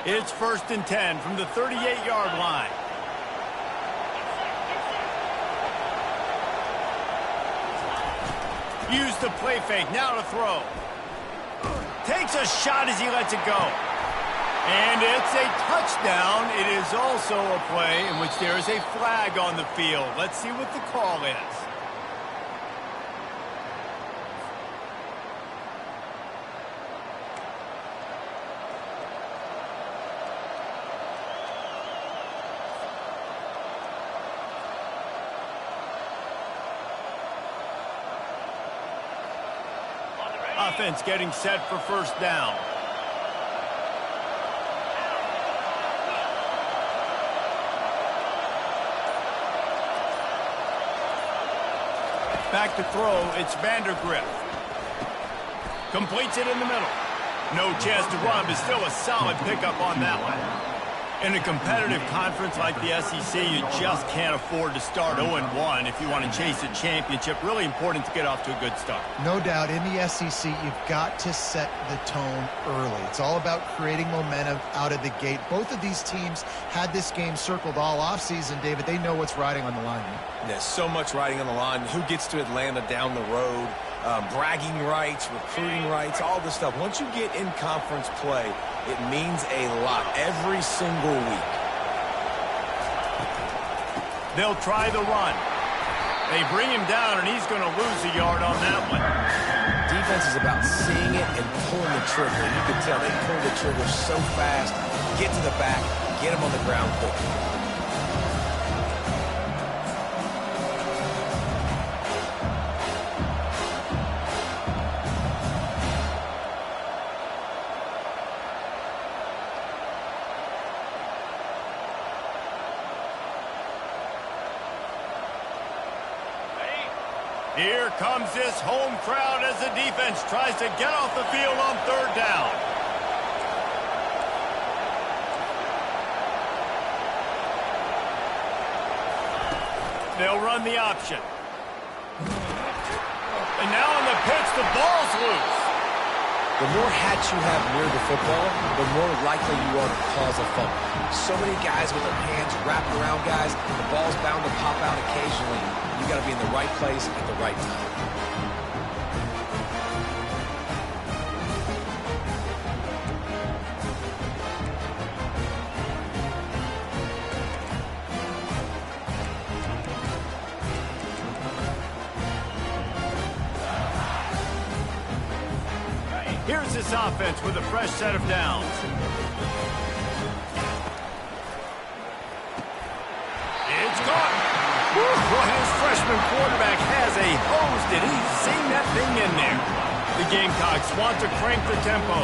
It's 1st and 10 from the 38-yard line. Use the play fake, now to throw. Takes a shot as he lets it go. And it's a touchdown. It is also a play in which there is a flag on the field. Let's see what the call is. Offense getting set for 1st down. Back to throw, it's Vandergrift. Completes it in the middle. No chance to run, but still a solid pickup on that one. In a competitive conference like the SEC, you just can't afford to start 0-1 if you want to chase a championship. Really important to get off to a good start. No doubt, in the SEC, you've got to set the tone early. It's all about creating momentum out of the gate. Both of these teams had this game circled all offseason, David. They know what's riding on the line here. There's so much riding on the line. Who gets to Atlanta down the road? Bragging rights, recruiting rights, all this stuff. Once you get in conference play, it means a lot every single week. They'll try the run. They bring him down, and he's going to lose a yard on that one. Defense is about seeing it and pulling the trigger. You can tell they pull the trigger so fast, get to the back, get him on the ground quick. Here comes this home crowd as the defense tries to get off the field on 3rd down. They'll run the option. And now on the pitch, the ball's loose. The more hats you have near the football, the more likely you are to cause a fumble. So many guys with their hands wrapped around guys, the ball's bound to pop out occasionally. You got to be in the right place at the right time. Here's this offense with a fresh set of downs. It's gone. Boy, his freshman quarterback has a hose. Did he sing that thing in there? The Gamecocks want to crank the tempo.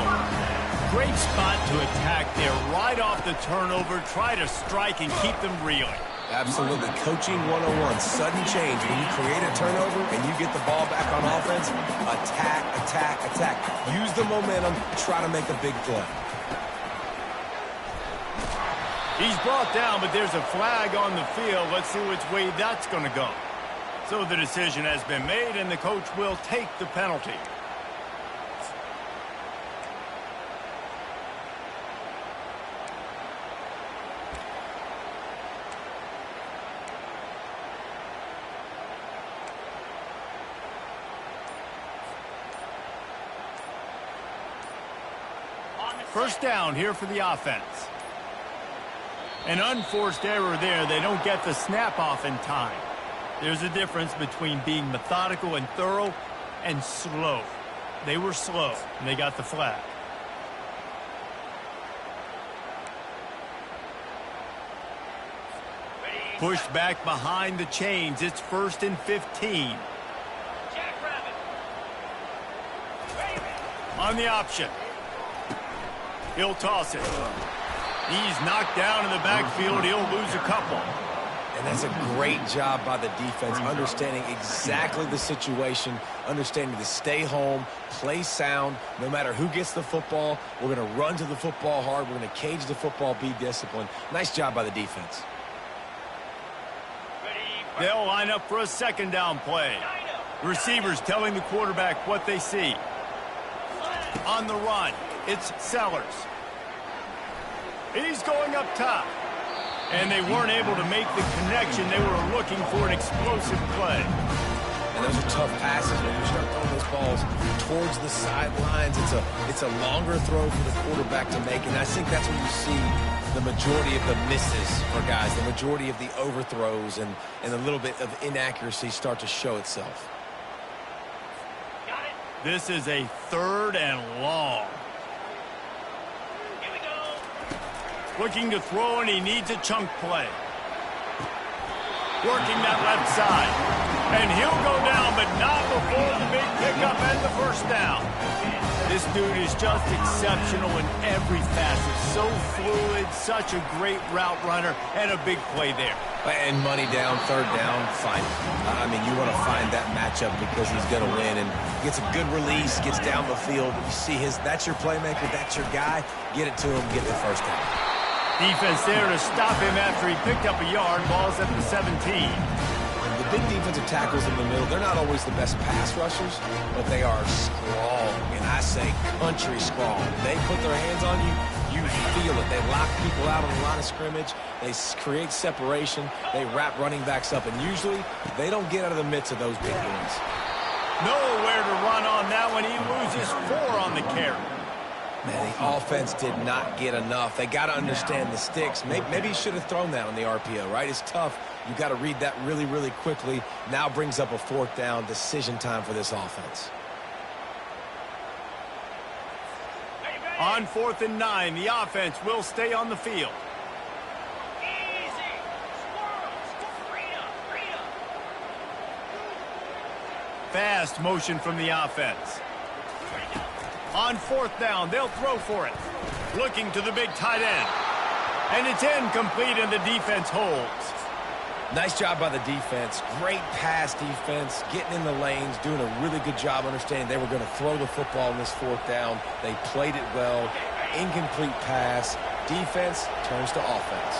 Great spot to attack there. Right off the turnover, try to strike and keep them reeling. Absolutely. Coaching 101. Sudden change. When you create a turnover and you get the ball back on offense, attack, attack, attack. Use the momentum. Try to make a big play. He's brought down, but there's a flag on the field. Let's see which way that's going to go. So the decision has been made, and the coach will take the penalty. First down here for the offense. An unforced error there. They don't get the snap off in time. There's a difference between being methodical and thorough and slow. They were slow, and they got the flag. Pushed back behind the chains. It's 1st and 15. On the option. He'll toss it. He's knocked down in the backfield. He'll lose a couple. And that's a great job by the defense, understanding exactly the situation, understanding to stay home, play sound. No matter who gets the football, we're going to run to the football hard. We're going to cage the football, be disciplined. Nice job by the defense. They'll line up for a 2nd down play. The receivers telling the quarterback what they see. On the run, it's Sellers. He's going up top. And they weren't able to make the connection. They were looking for an explosive play. And those are tough passes when you start throwing those balls towards the sidelines. It's a longer throw for the quarterback to make, and I think that's when you see the majority of the misses for guys, the majority of the overthrows and a little bit of inaccuracy start to show itself. This is a 3rd and long. Looking to throw, and he needs a chunk play. Working that left side. And he'll go down, but not before the big pickup and the first down. This dude is just exceptional in every facet. So fluid, such a great route runner, and a big play there. And money down, 3rd down, fine. I mean, you want to find that matchup because he's going to win. And gets a good release, gets down the field. You see that's your playmaker, that's your guy. Get it to him, get the first down. Defense there to stop him after he picked up a yard. Ball's at the 17. The big defensive tackles in the middle, they're not always the best pass rushers, but they are strong, and I say country strong. They put their hands on you, you feel it. They lock people out on the line of scrimmage. They create separation. They wrap running backs up, and usually they don't get out of the midst of those big ones. Nowhere to run on that one. He loses 4 on the carry. Man, the offense did not get enough. They got to understand the sticks. Maybe he should have thrown that on the RPO, right? It's tough. You got to read that really, really quickly. Now brings up a 4th down decision time for this offense. On 4th and 9, the offense will stay on the field. Fast motion from the offense. On 4th down, they'll throw for it. Looking to the big tight end. And it's incomplete, and the defense holds. Nice job by the defense. Great pass defense, getting in the lanes, doing a really good job understanding they were going to throw the football in this 4th down. They played it well. Incomplete pass. Defense turns to offense.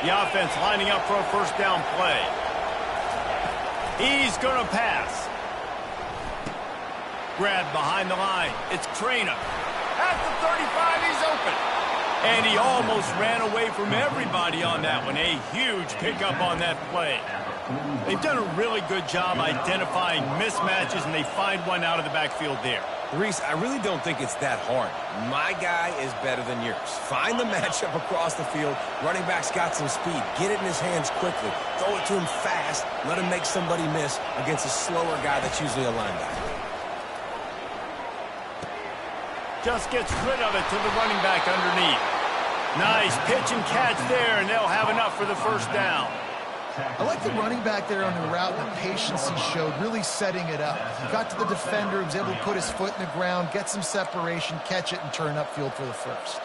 The offense lining up for a first down play. He's going to pass. Grabbed behind the line. It's Trainer. At the 35, he's open. And he almost ran away from everybody on that one. A huge pickup on that play. They've done a really good job identifying mismatches, and they find one out of the backfield there. Reese, I really don't think it's that hard. My guy is better than yours. Find the matchup across the field. Running back's got some speed. Get it in his hands quickly. Throw it to him fast. Let him make somebody miss against a slower guy that's usually a linebacker. Just gets rid of it to the running back underneath. Nice pitch and catch there, and they'll have enough for the first down. I like the running back there on the route and the patience he showed, really setting it up. He got to the defender, was able to put his foot in the ground, get some separation, catch it, and turn upfield for the first.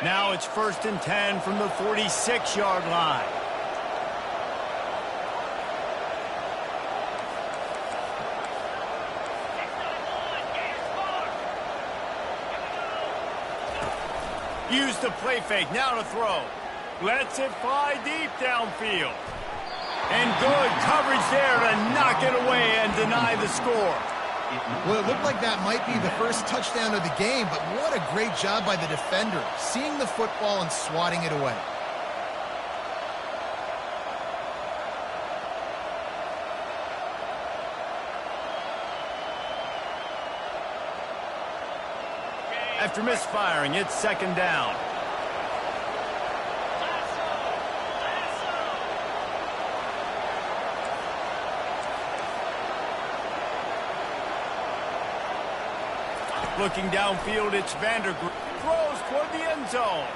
Now it's 1st and 10 from the 46-yard line. Use the play fake, now to throw. Lets it fly deep downfield. And good coverage there to knock it away and deny the score. Well, it looked like that might be the first touchdown of the game, but what a great job by the defender, seeing the football and swatting it away. After misfiring, it's 2nd down. Looking downfield, it's Vandergriff. Throws toward the end zone.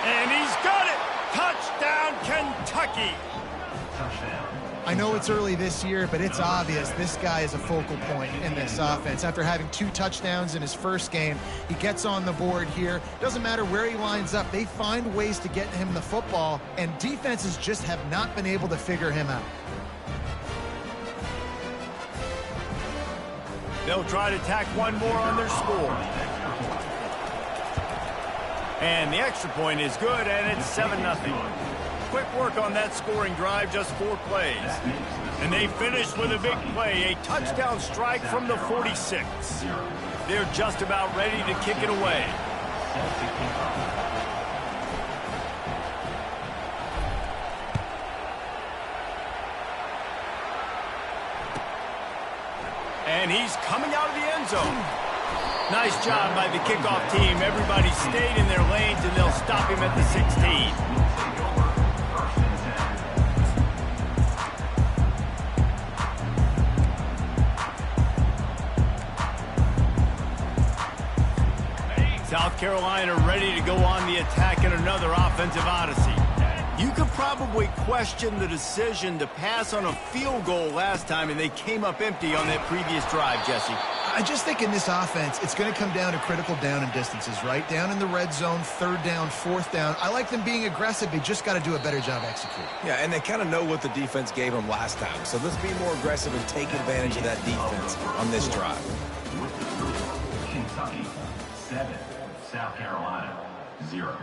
And he's got it! Touchdown, Kentucky! I know it's early this year, but it's obvious this guy is a focal point in this offense. After having 2 touchdowns in his first game, he gets on the board here. Doesn't matter where he lines up, they find ways to get him the football, and defenses just have not been able to figure him out. They'll try to tack one more on their score. And the extra point is good, and it's 7-0. quick work on that scoring drive, just 4 plays. And they finished with a big play, a touchdown strike from the 46. They're just about ready to kick it away. And he's coming out of the end zone. Nice job by the kickoff team. Everybody stayed in their lanes, and they'll stop him at the 16. South Carolina ready to go on the attack in another offensive odyssey. You could probably question the decision to pass on a field goal last time, and they came up empty on that previous drive, Jesse. I just think in this offense, it's going to come down to critical down and distances, right? Down in the red zone, 3rd down, 4th down. I like them being aggressive. They just got to do a better job executing. Yeah, and they kind of know what the defense gave them last time. So let's be more aggressive and take advantage of that defense on this drive. Kentucky, 7. South Carolina, 0.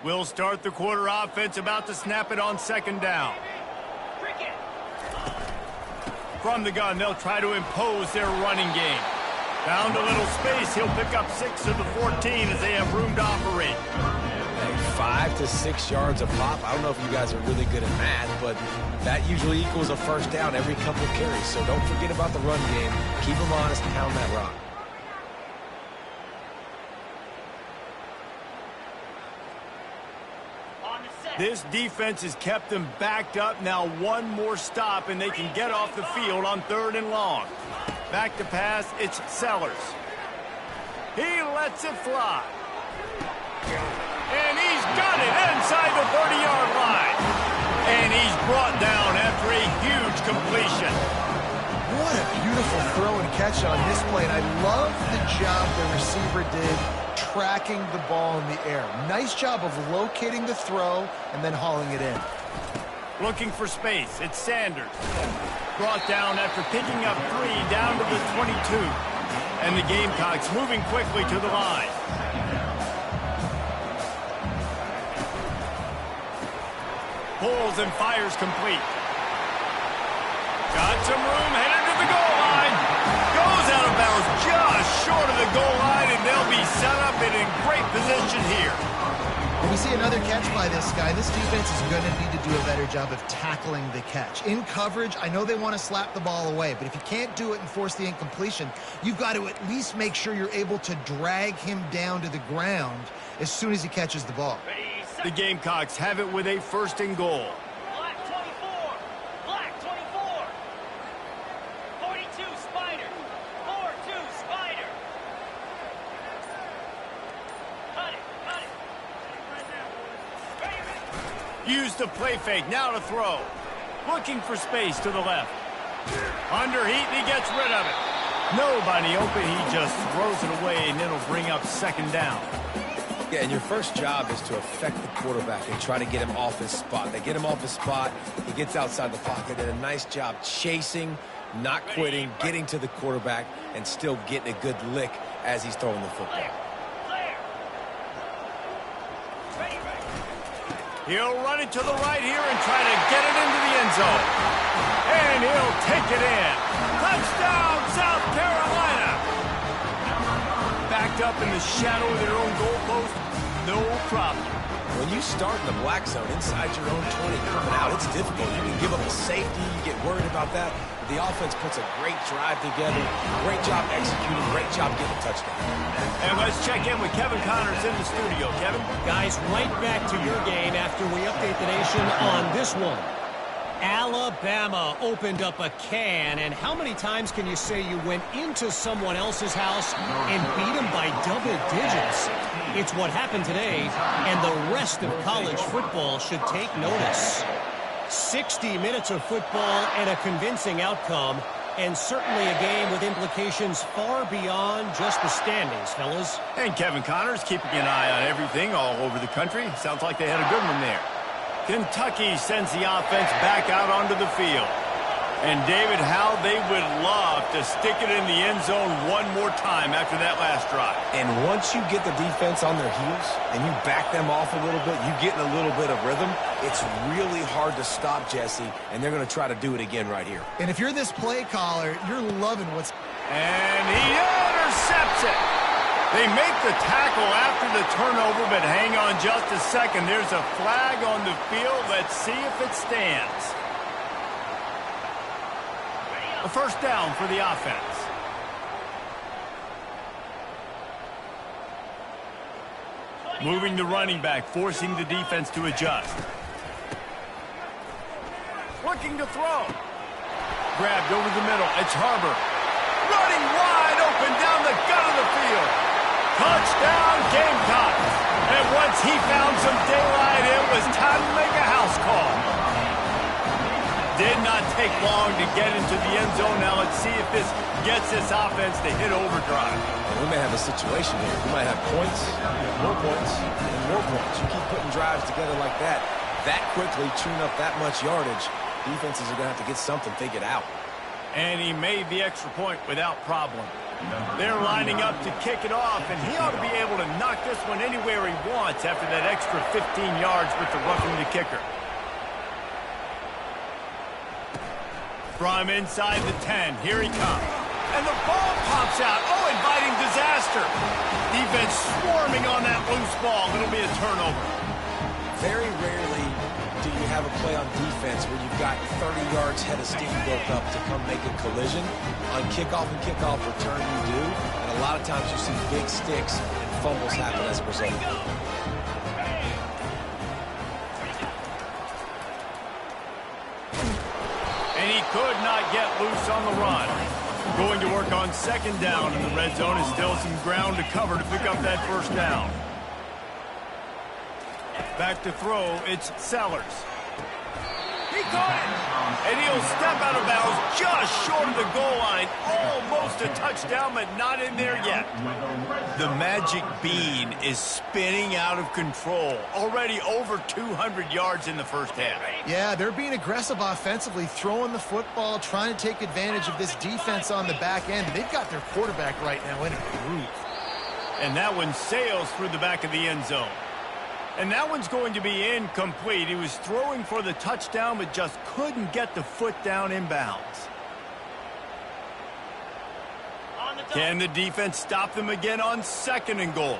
We'll start the quarter offense, about to snap it on 2nd down. From the gun, they'll try to impose their running game. Found a little space. He'll pick up 6 of the 14 as they have room to operate. Hey, 5 to 6 yards a pop. I don't know if you guys are really good at math, but that usually equals a 1st down every couple carries. So don't forget about the run game. Keep them honest, pound that rock. This defense has kept them backed up. Now 1 more stop, and they can get off the field on 3rd and long. Back to pass, it's Sellers. He lets it fly. And he's got it inside the 30-yard line. And he's brought down after a huge completion. What a beautiful throw and catch on this play. And I love the job the receiver did tracking the ball in the air. Nice job of locating the throw and then hauling it in. Looking for space. It's Sanders. Brought down after picking up 3 down to the 22. And the Gamecocks moving quickly to the line. Pulls and fires complete. Got some room, headed to the goal line. Goes out of bounds just short of the goal line, and they'll be set up and in great position here. When we see another catch by this guy, this defense is going to need to do a better job of tackling the catch. In coverage, I know they want to slap the ball away, but if you can't do it and force the incompletion, you've got to at least make sure you're able to drag him down to the ground as soon as he catches the ball. The Gamecocks have it with a 1st and goal. Black 24. Black 24. 42 Spider. 4-2 Spider. Cut it. Cut it. Use the play fake. Now to throw. Looking for space to the left. Under heat, and he gets rid of it. Nobody open. He just throws it away, and it'll bring up 2nd down. Yeah, and your first job is to affect the quarterback and try to get him off his spot. They get him off his spot, he gets outside the pocket, did a nice job chasing, not quitting, getting to the quarterback, and still getting a good lick as he's throwing the football. He'll run it to the right here and try to get it into the end zone. And he'll take it in. Touchdown, South Carolina! Backed up in the shadow of their own goalpost, no problem. When you start in the black zone inside your own 20 coming out, it's difficult. You can give up a safety, you get worried about that. The offense puts a great drive together, great job executing, great job getting a touchdown. And let's check in with Kevin Connors in the studio. Kevin? Guys, right back to your game after we update the nation on this one. Alabama opened up a can, and how many times can you say you went into someone else's house and beat them by double digits? It's what happened today, and the rest of college football should take notice. 60 minutes of football and a convincing outcome, and certainly a game with implications far beyond just the standings, fellas. And Kevin Connors keeping an eye on everything all over the country. Sounds like they had a good one there. Kentucky sends the offense back out onto the field. And, David, how they would love to stick it in the end zone one more time after that last drive. And once you get the defense on their heels and you back them off a little bit, you get in a little bit of rhythm, it's really hard to stop, Jesse, and they're going to try to do it again right here. And if you're this play caller, you're loving what's... And he intercepts it. They make the tackle after the turnover, but hang on just a second. There's a flag on the field. Let's see if it stands. A first down for the offense. Moving the running back, forcing the defense to adjust. Looking to throw. Grabbed over the middle. It's Harbor. Running wide open down the gut of the field. Touchdown, Gamecocks. And once he found some daylight, it was time to make a house call. Did not take long to get into the end zone. Now let's see if this gets this offense to hit overdrive. We may have a situation here. We might have points, more points, and more points. You keep putting drives together like that quickly, tune up that much yardage, defenses are going to have to get something figured out. And he made the extra point without problem. They're lining up to kick it off, and he ought to be able to knock this one anywhere he wants after that extra 15 yards with the roughing the kicker. From inside the 10, here he comes. And the ball pops out. Oh, inviting disaster. Defense swarming on that loose ball. It'll be a turnover. Very rarely do you have a play on defense where you've got 30 yards head of steam built up to come make a collision. On kickoff and kickoff return you do, and a lot of times you see big sticks and fumbles happen as a result. And he could not get loose on the run. Going to work on second down in the red zone is still some ground to cover to pick up that first down. Back to throw, it's Sellers. He caught it! And he'll step out of bounds just short of the goal line. Almost a touchdown, but not in there yet. The magic bean is spinning out of control. Already over 200 yards in the first half. Yeah, they're being aggressive offensively, throwing the football, trying to take advantage of this defense on the back end. They've got their quarterback right now in a groove. And that one sails through the back of the end zone. And that one's going to be incomplete. He was throwing for the touchdown, but just couldn't get the foot down inbounds. Can the defense stop them again on second and goal?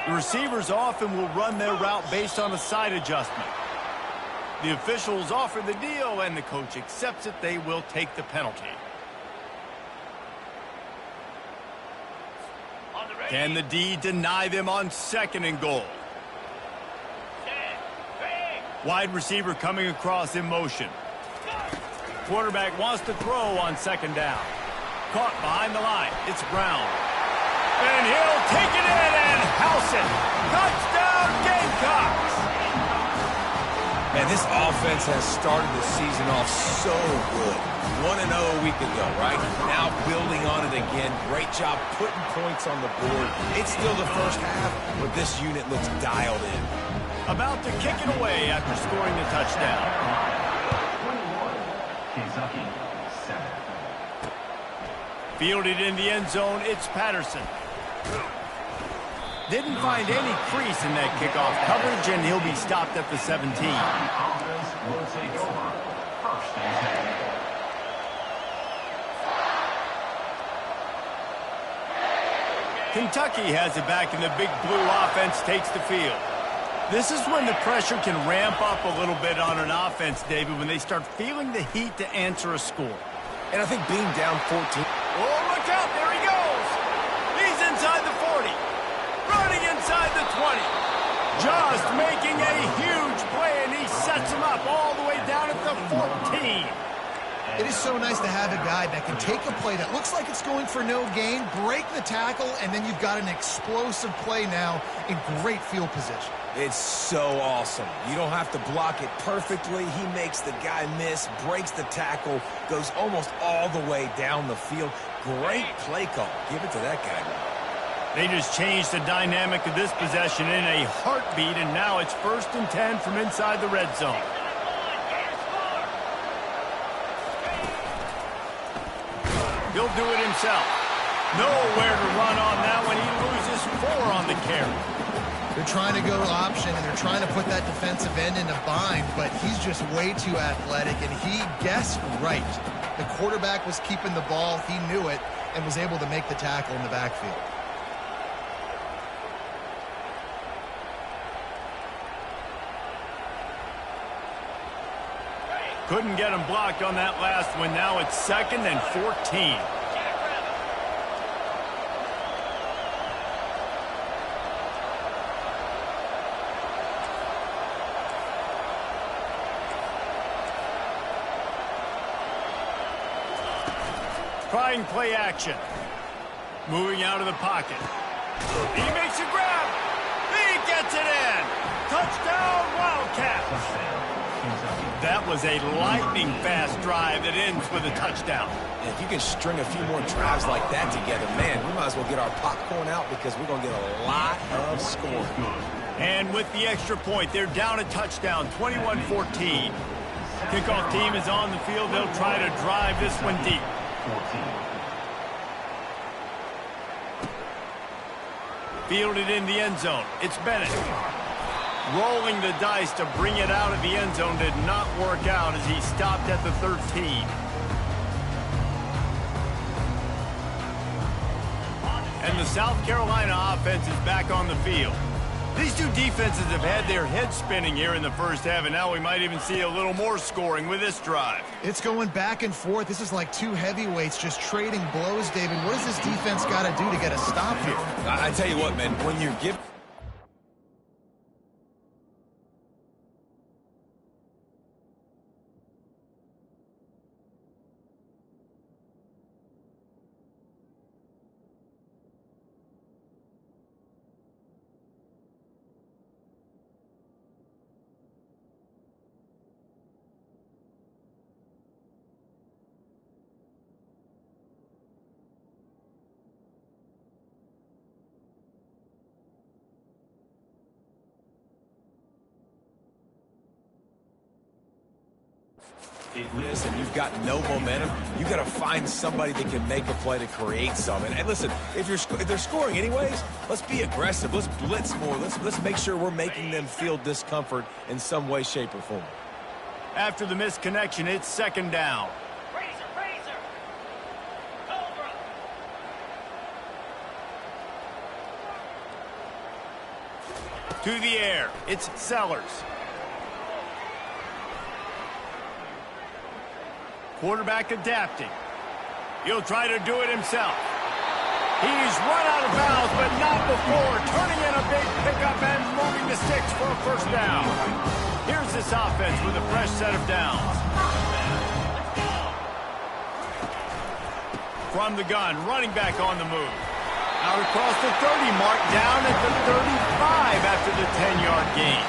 The receivers often will run their route based on a side adjustment. The officials offer the deal, and the coach accepts it. They will take the penalty. Can the D deny them on second and goal? Wide receiver coming across in motion. Quarterback wants to throw on second down. Caught behind the line. It's Brown. And he'll take it in and house it. Touchdown, Gamecocks! Man, this offense has started the season off so good. 1-0 a week ago, right? Now building on it again. Great job putting points on the board. It's still the first half, but this unit looks dialed in. About to kick it away after scoring the touchdown. 21, Kentucky, 7. Fielded in the end zone, it's Patterson. Didn't find any crease in that kickoff coverage, and he'll be stopped at the 17. Offense will take over. First and 10. Kentucky has it back, and the big blue offense takes the field. This is when the pressure can ramp up a little bit on an offense, David, when they start feeling the heat to answer a score. And I think being down 14. Oh, look out, there he goes. He's inside the 40. Running inside the 20. Just making a huge play, and he sets him up all the way down at the 14. It is so nice to have a guy that can take a play that looks like it's going for no gain, break the tackle, and then you've got an explosive play now in great field position. It's so awesome. You don't have to block it perfectly. He makes the guy miss, breaks the tackle, goes almost all the way down the field. Great play call. Give it to that guy. They just changed the dynamic of this possession in a heartbeat, and now it's 1st and 10 from inside the red zone. He'll do it himself. Nowhere to run on that one. He loses 4 on the carry. They're trying to go option, and they're trying to put that defensive end in a bind, but he's just way too athletic, and he guessed right. The quarterback was keeping the ball. He knew it and was able to make the tackle in the backfield. Couldn't get him blocked on that last one. Now it's 2nd and 14. Trying play action. Moving out of the pocket. He makes a grab. He gets it in. Touchdown, Wildcats. That was a lightning-fast drive that ends with a touchdown. And if you can string a few more drives like that together, man, we might as well get our popcorn out because we're going to get a lot of scoring. And with the extra point, they're down a touchdown, 21-14. Kickoff team is on the field. They'll try to drive this one deep. 14. Fielded in the end zone. It's Bennett. Rolling the dice to bring it out of the end zone did not work out as he stopped at the 13. And the South Carolina offense is back on the field. These two defenses have had their heads spinning here in the first half, and now we might even see a little more scoring with this drive. It's going back and forth. This is like two heavyweights just trading blows, David. What does this defense got to do to get a stop here? I tell you what, man, when you give... Listen, you've got no momentum. You got to find somebody that can make a play to create something. And listen, if they're scoring anyways, let's be aggressive. Let's blitz more. Let's make sure we're making them feel discomfort in some way, shape, or form. After the misconnection, it's 2nd down. Razor. Cobra. To the air. It's Sellers. Quarterback adapting. He'll try to do it himself. He's run out of bounds, but not before turning in a big pickup and moving the sticks for a 1st down. Here's this offense with a fresh set of downs. From the gun, running back on the move. Out across the 30 mark, down at the 35 after the 10-yard gain.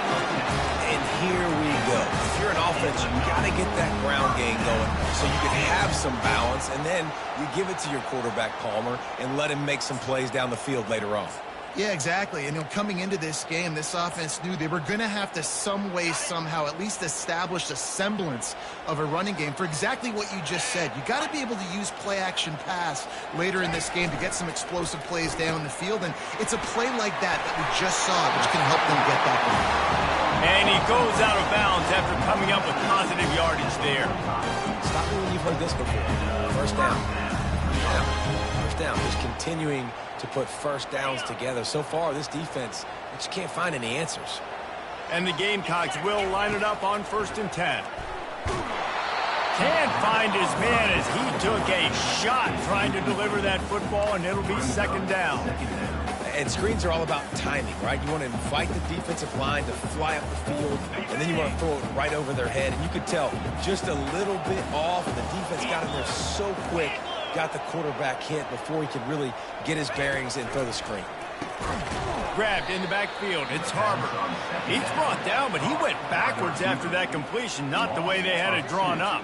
And here we go. If you're an offense, you got to get that ground game going so you can have some balance, and then you give it to your quarterback, Palmer, and let him make some plays down the field later on. Yeah, exactly. And coming into this game, this offense knew they were going to have to some way, somehow, at least establish a semblance of a running game for exactly what you just said. You got to be able to use play-action pass later in this game to get some explosive plays down the field. And it's a play like that we just saw, which can help them get that going. And he goes out of bounds after coming up with positive yardage there. Stop me when you've heard this before. 1st down. Yeah. 1st down. Just continuing to put 1st downs together. So far, this defense, they just can't find any answers. And the Gamecocks will line it up on 1st and 10. Can't find his man as he took a shot trying to deliver that football, and it'll be 2nd down. And screens are all about timing, right? You want to invite the defensive line to fly up the field, and then you want to throw it right over their head. And you could tell just a little bit off, and the defense got in there so quick, got the quarterback hit before he could really get his bearings and throw the screen. Grabbed in the backfield. It's Harbor. He's brought down, but he went backwards after that completion, not the way they had it drawn up.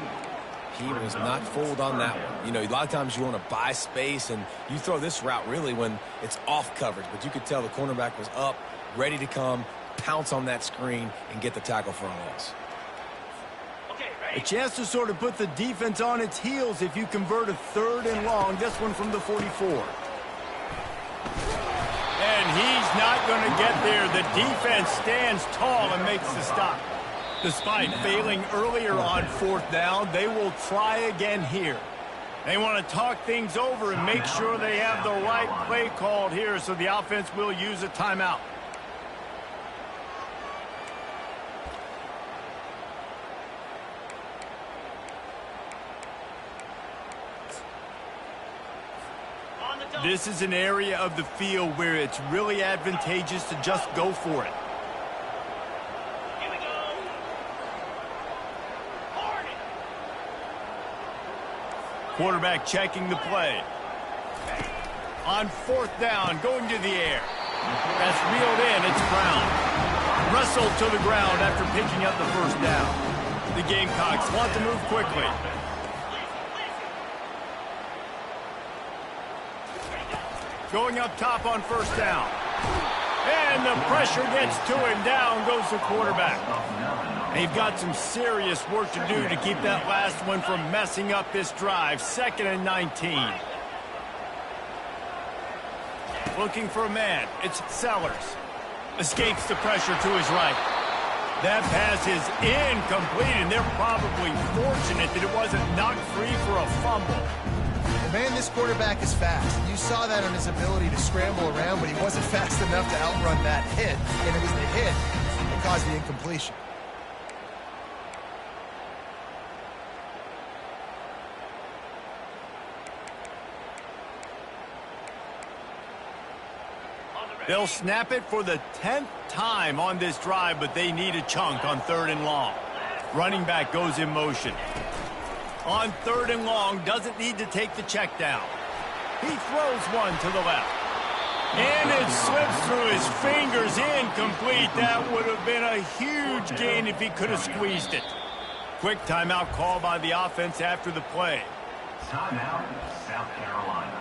He was not fooled on that one. You know, a lot of times you want to buy space, and you throw this route really when it's off coverage. But you could tell the cornerback was up, ready to come, pounce on that screen, and get the tackle for a loss. A chance to sort of put the defense on its heels if you convert a 3rd and long. This one from the 44. And he's not going to get there. The defense stands tall and makes the stop. Despite failing earlier on 4th down, they will try again here. They want to talk things over and make sure they have the right play called here, so the offense will use a timeout. This is an area of the field where it's really advantageous to just go for it. Here we go. Hornet. Quarterback checking the play. On 4th down, going to the air. That's reeled in. It's Brown. Wrestled to the ground after picking up the 1st down. The Gamecocks want to move quickly. Going up top on 1st down. And the pressure gets to him. Down goes the quarterback. They've got some serious work to do to keep that last one from messing up this drive. 2nd and 19. Looking for a man. It's Sellers. Escapes the pressure to his right. That pass is incomplete, and they're probably fortunate that it wasn't knocked free for a fumble. Man, this quarterback is fast. You saw that on his ability to scramble around, but he wasn't fast enough to outrun that hit. And it was the hit that caused the incompletion. They'll snap it for the 10th time on this drive, but they need a chunk on 3rd and long. Running back goes in motion. On 3rd and long, doesn't need to take the check down. He throws one to the left. And it slips through his fingers, incomplete. That would have been a huge gain if he could have squeezed it. Quick timeout call by the offense after the play. Timeout, South Carolina.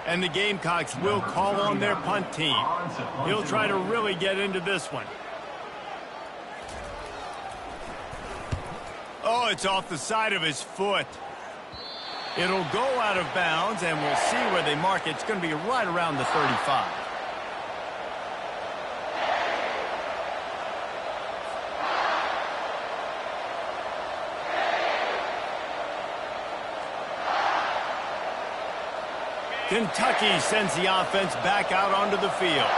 And the Gamecocks will call on their punt team. He'll try to really get into this one. Oh, it's off the side of his foot. It'll go out of bounds, and we'll see where they mark it. It's going to be right around the 35. Kentucky sends the offense back out onto the field.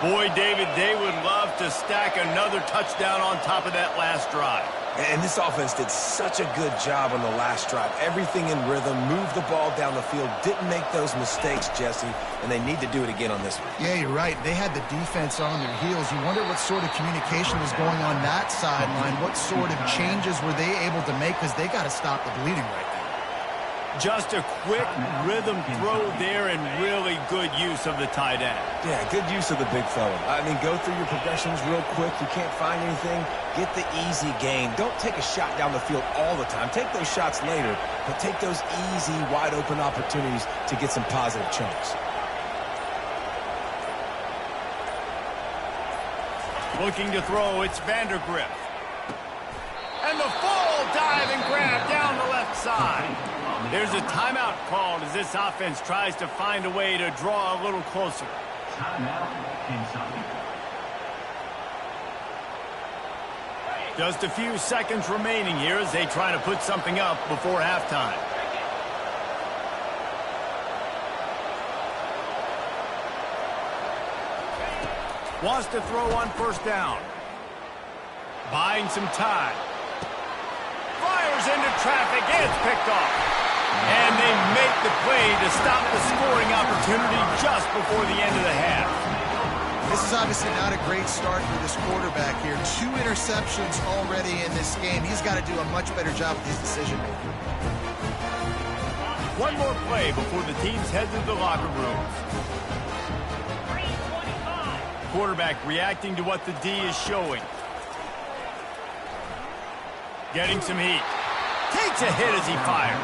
Boy, David, they would love to stack another touchdown on top of that last drive. And this offense did such a good job on the last drive. Everything in rhythm, moved the ball down the field, didn't make those mistakes, Jesse, and they need to do it again on this one. Yeah, you're right. They had the defense on their heels. You wonder what sort of communication was going on that sideline. What sort of changes were they able to make, because they got to stop the bleeding right now. Just a quick rhythm throw there and really good use of the tight end. Yeah, good use of the big fella. I mean, go through your progressions real quick. You can't find anything. Get the easy gain. Don't take a shot down the field all the time. Take those shots later, but take those easy, wide-open opportunities to get some positive chunks. Looking to throw, it's Vandergrift. And the full dive and grab down the left side. There's a timeout called as this offense tries to find a way to draw a little closer. Timeout, Kentucky. Just a few seconds remaining here as they try to put something up before halftime. Wants to throw on 1st down. Buying some time. Fires into traffic. It's picked off. And they make the play to stop the scoring opportunity just before the end of the half. This is obviously not a great start for this quarterback here. 2 interceptions already in this game. He's got to do a much better job with his decision-making. One more play before the teams head to the locker rooms. quarterback reacting to what the D is showing. Getting some heat. Takes a hit as he fires.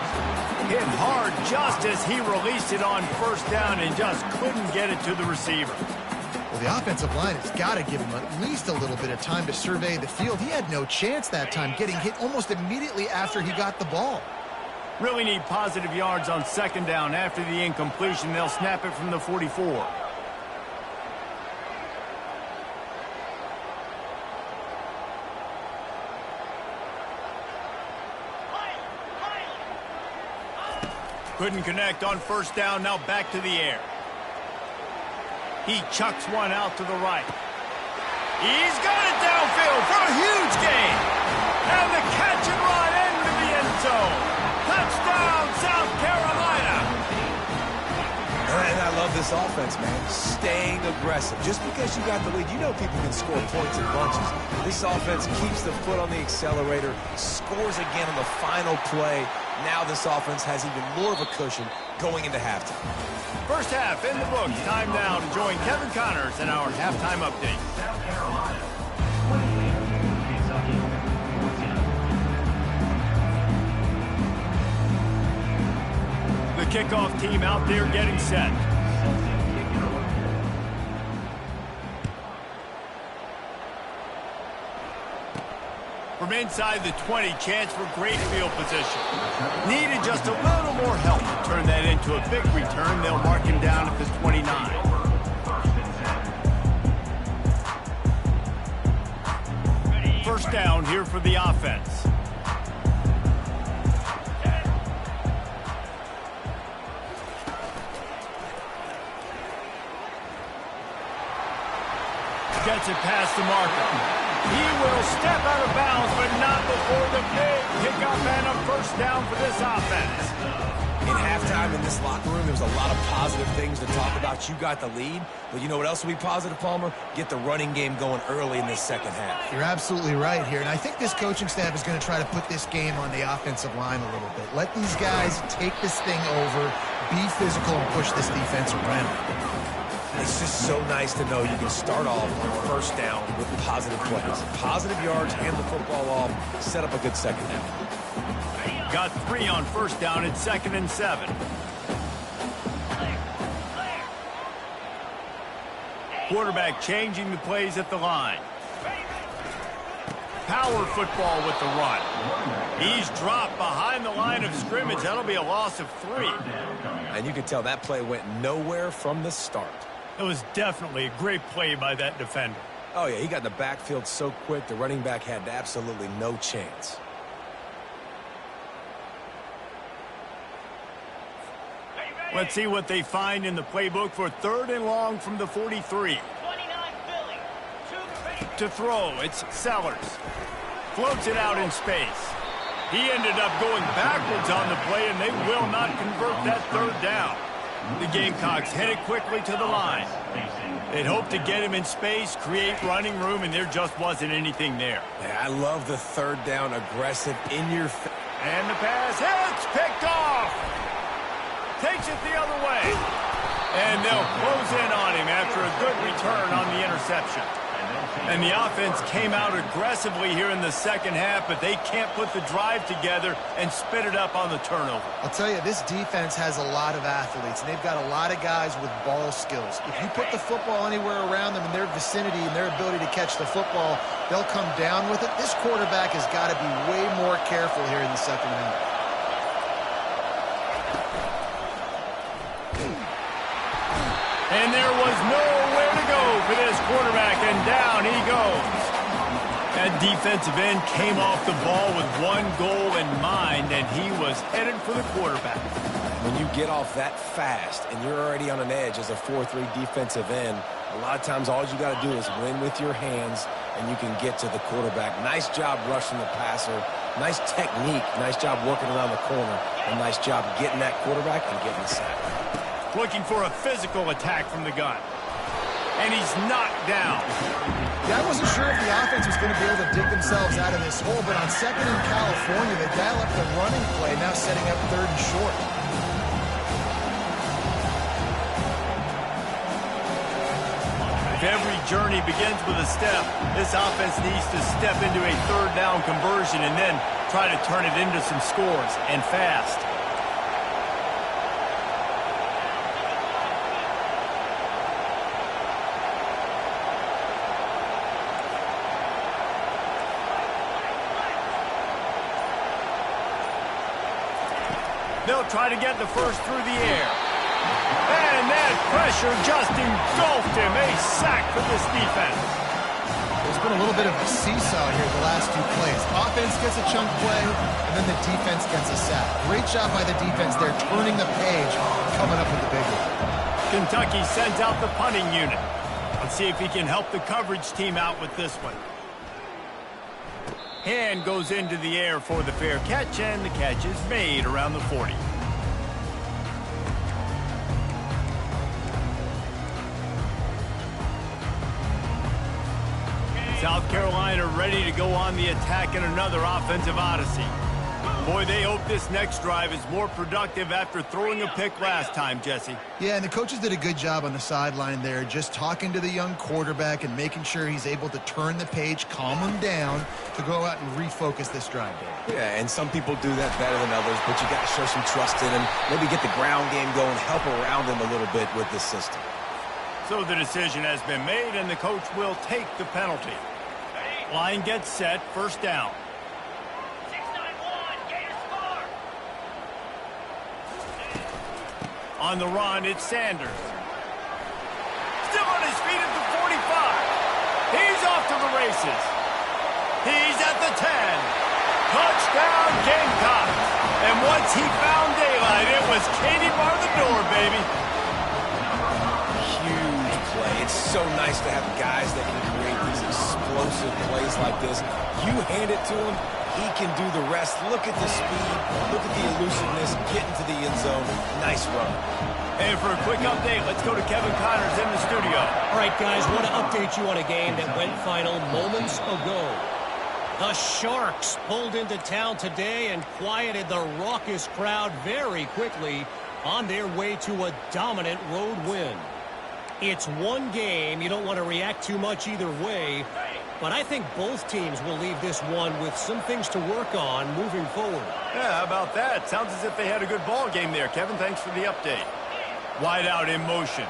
Hit hard just as he released it on first down and just couldn't get it to the receiver. Well, the offensive line has got to give him at least a little bit of time to survey the field. He had no chance that time, getting hit almost immediately after he got the ball. Really need positive yards on second down. After the incompletion, they'll snap it from the 44. Couldn't connect on first down, now back to the air. He chucks one out to the right. He's got it downfield for a huge gain. And the catch and run into the end zone. Touchdown, South Carolina. And I love this offense, man. Staying aggressive. Just because you got the lead, you know people can score points in bunches. This offense keeps the foot on the accelerator, scores again on the final play. Now this offense has even more of a cushion going into halftime. First half in the books. Time now to join Kevin Connors in our halftime update. South Carolina 28, Kentucky 14. The kickoff team out there getting set. From inside the 20, chance for great field position. Needed just a little more help to turn that into a big return. They'll mark him down at the 29. First down here for the offense. Gets it past the marker. He will step out of bounds, but not before the big pickup and a first down for this offense. In halftime in this locker room, there was a lot of positive things to talk about. You got the lead, but you know what else will be positive, Palmer? Get the running game going early in this second half. You're absolutely right here, and I think this coaching staff is going to try to put this game on the offensive line a little bit. Let these guys take this thing over, be physical, and push this defense around. It's just so nice to know you can start off on first down with positive plays. Positive yards, hand the football off, set up a good second down. Got 3 on first down at 2nd and 7. Quarterback changing the plays at the line. Power football with the run. He's dropped behind the line of scrimmage. That'll be a loss of 3. And you can tell that play went nowhere from the start. It was definitely a great play by that defender. Oh, yeah, he got in the backfield so quick, the running back had absolutely no chance. Let's see what they find in the playbook for 3rd and long from the 43. To throw, it's Sellers. Floats it out in space. He ended up going backwards on the play, and they will not convert that 3rd down. The Gamecocks headed quickly to the line. They'd hoped to get him in space, create running room, and there just wasn't anything there. Yeah, I love the 3rd down, aggressive, in your face. And the pass hits, picked off. Takes it the other way. And they'll close in on him after a good return on the interception. And the offense came out aggressively here in the second half, but they can't put the drive together and spit it up on the turnover. I'll tell you, this defense has a lot of athletes, and they've got a lot of guys with ball skills. If you put the football anywhere around them in their vicinity and their ability to catch the football, they'll come down with it. This quarterback has got to be way more careful here in the second half. And there was nowhere to go for this quarterback, and down he goes. That defensive end came off the ball with one goal in mind, and he was headed for the quarterback. When you get off that fast and you're already on an edge as a 4-3 defensive end, a lot of times all you got to do is win with your hands, and you can get to the quarterback. Nice job rushing the passer. Nice technique. Nice job working around the corner. And nice job getting that quarterback and getting the sack. Looking for a physical attack from the gun. And he's knocked down. Yeah, I wasn't sure if the offense was going to be able to dig themselves out of this hole, but on 2nd in California, they dial up the running play, now setting up 3rd and short. every journey begins with a step. This offense needs to step into a third down conversion and then try to turn it into some scores, and fast. They'll try to get the first through the air. And that pressure just engulfed him. A sack for this defense. There's been a little bit of a seesaw here the last two plays. Offense gets a chunk play, and then the defense gets a sack. Great job by the defense there, turning the page, coming up with the big one. Kentucky sends out the punting unit. Let's see if he can help the coverage team out with this one. Hand goes into the air for the fair catch, and the catch is made around the 40. South Carolina ready to go on the attack in another offensive odyssey. Boy, they hope this next drive is more productive after throwing a pick last time, Jesse. Yeah, and the coaches did a good job on the sideline there, just talking to the young quarterback and making sure he's able to turn the page, calm him down to go out and refocus this drive. Yeah, and some people do that better than others, but you got to show some trust in him. Maybe get the ground game going, help around him a little bit with this system. So the decision has been made, and the coach will take the penalty. Line gets set, first down. 6-9-1, Gator score. On the run, it's Sanders. Still on his feet at the 45. He's off to the races. He's at the 10. Touchdown, Gamecocks. And once he found daylight, it was Katie bar the door, baby. Huge play. It's so nice to have guys that can create these explosive plays like this. You hand it to him, he can do the rest. Look at the speed, look at the elusiveness, get into the end zone. Nice run. And for a quick update, let's go to Kevin Connors in the studio. All right, guys, want to update you on a game that went final moments ago. The Sharks pulled into town today and quieted the raucous crowd very quickly on their way to a dominant road win. It's one game. You don't want to react too much either way, but I think both teams will leave this one with some things to work on moving forward. Yeah, how about that? Sounds as if they had a good ball game there. Kevin, thanks for the update. Wide out in motion.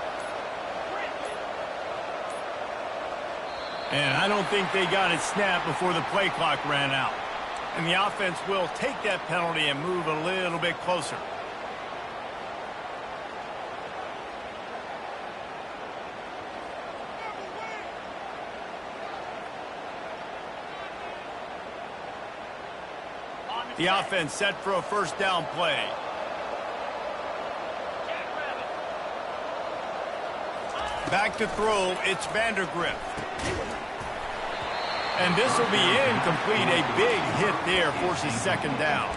And I don't think they got it snapped before the play clock ran out. And the offense will take that penalty and move a little bit closer. The offense set for a first down play. Back to throw, it's Vandergrift. And this will be incomplete. A big hit there forces second down.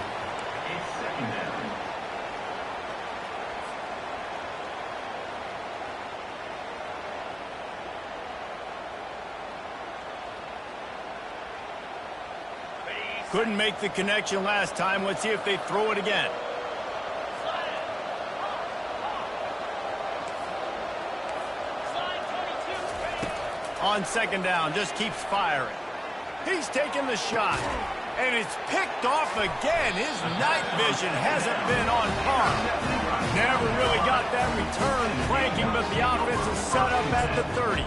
Couldn't make the connection last time. Let's see if they throw it again. On second down, just keeps firing. He's taking the shot, and it's picked off again. His night vision hasn't been on par. Never really got that return cranking, but the offense is set up at the 30.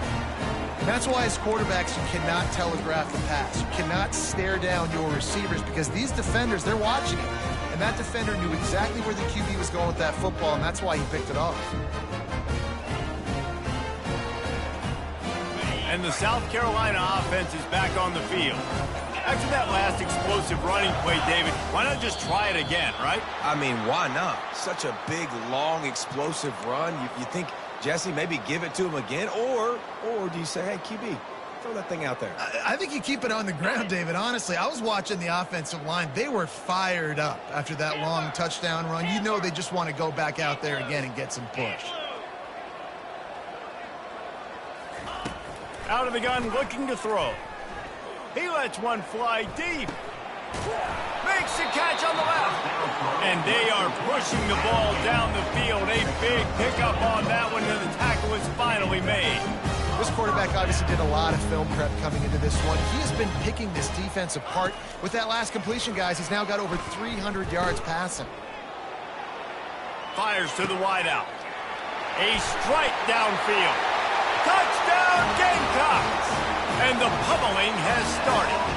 That's why as quarterbacks, you cannot telegraph the pass. You cannot stare down your receivers because these defenders, they're watching it. And that defender knew exactly where the QB was going with that football, and that's why he picked it off. And the South Carolina offense is back on the field. After that last explosive running play, David, why not just try it again, right? I mean, why not? Such a big, long, explosive run. You think, Jesse, maybe give it to him again? Or do you say, hey, QB, throw that thing out there? I think you keep it on the ground, David. Honestly, I was watching the offensive line. They were fired up after that long touchdown run. You know they just want to go back out there again and get some push. Out of the gun, looking to throw. He lets one fly deep. Makes the catch on the left. And they are pushing the ball down the field. A big pickup on that one, and the tackle is finally made. This quarterback obviously did a lot of film prep coming into this one. He has been picking this defense apart. With that last completion, guys, he's now got over 300 yards passing. Fires to the wideout. A strike downfield. Touchdown, Gamecocks! And the pummeling has started.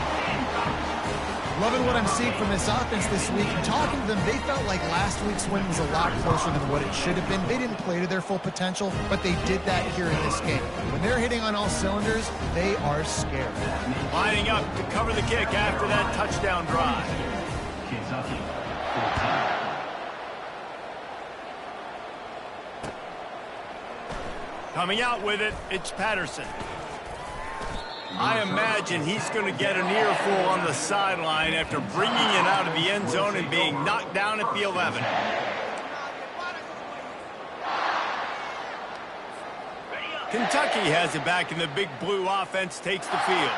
Loving what I'm seeing from this offense this week. Talking to them, they felt like last week's win was a lot closer than what it should have been. They didn't play to their full potential, but they did that here in this game. When they're hitting on all cylinders, they are scared. Lining up to cover the kick after that touchdown drive. Kentucky, full time. Coming out with it, it's Patterson. I imagine he's going to get an earful on the sideline after bringing it out of the end zone and being knocked down at the 11. Kentucky has it back, and the big blue offense takes the field.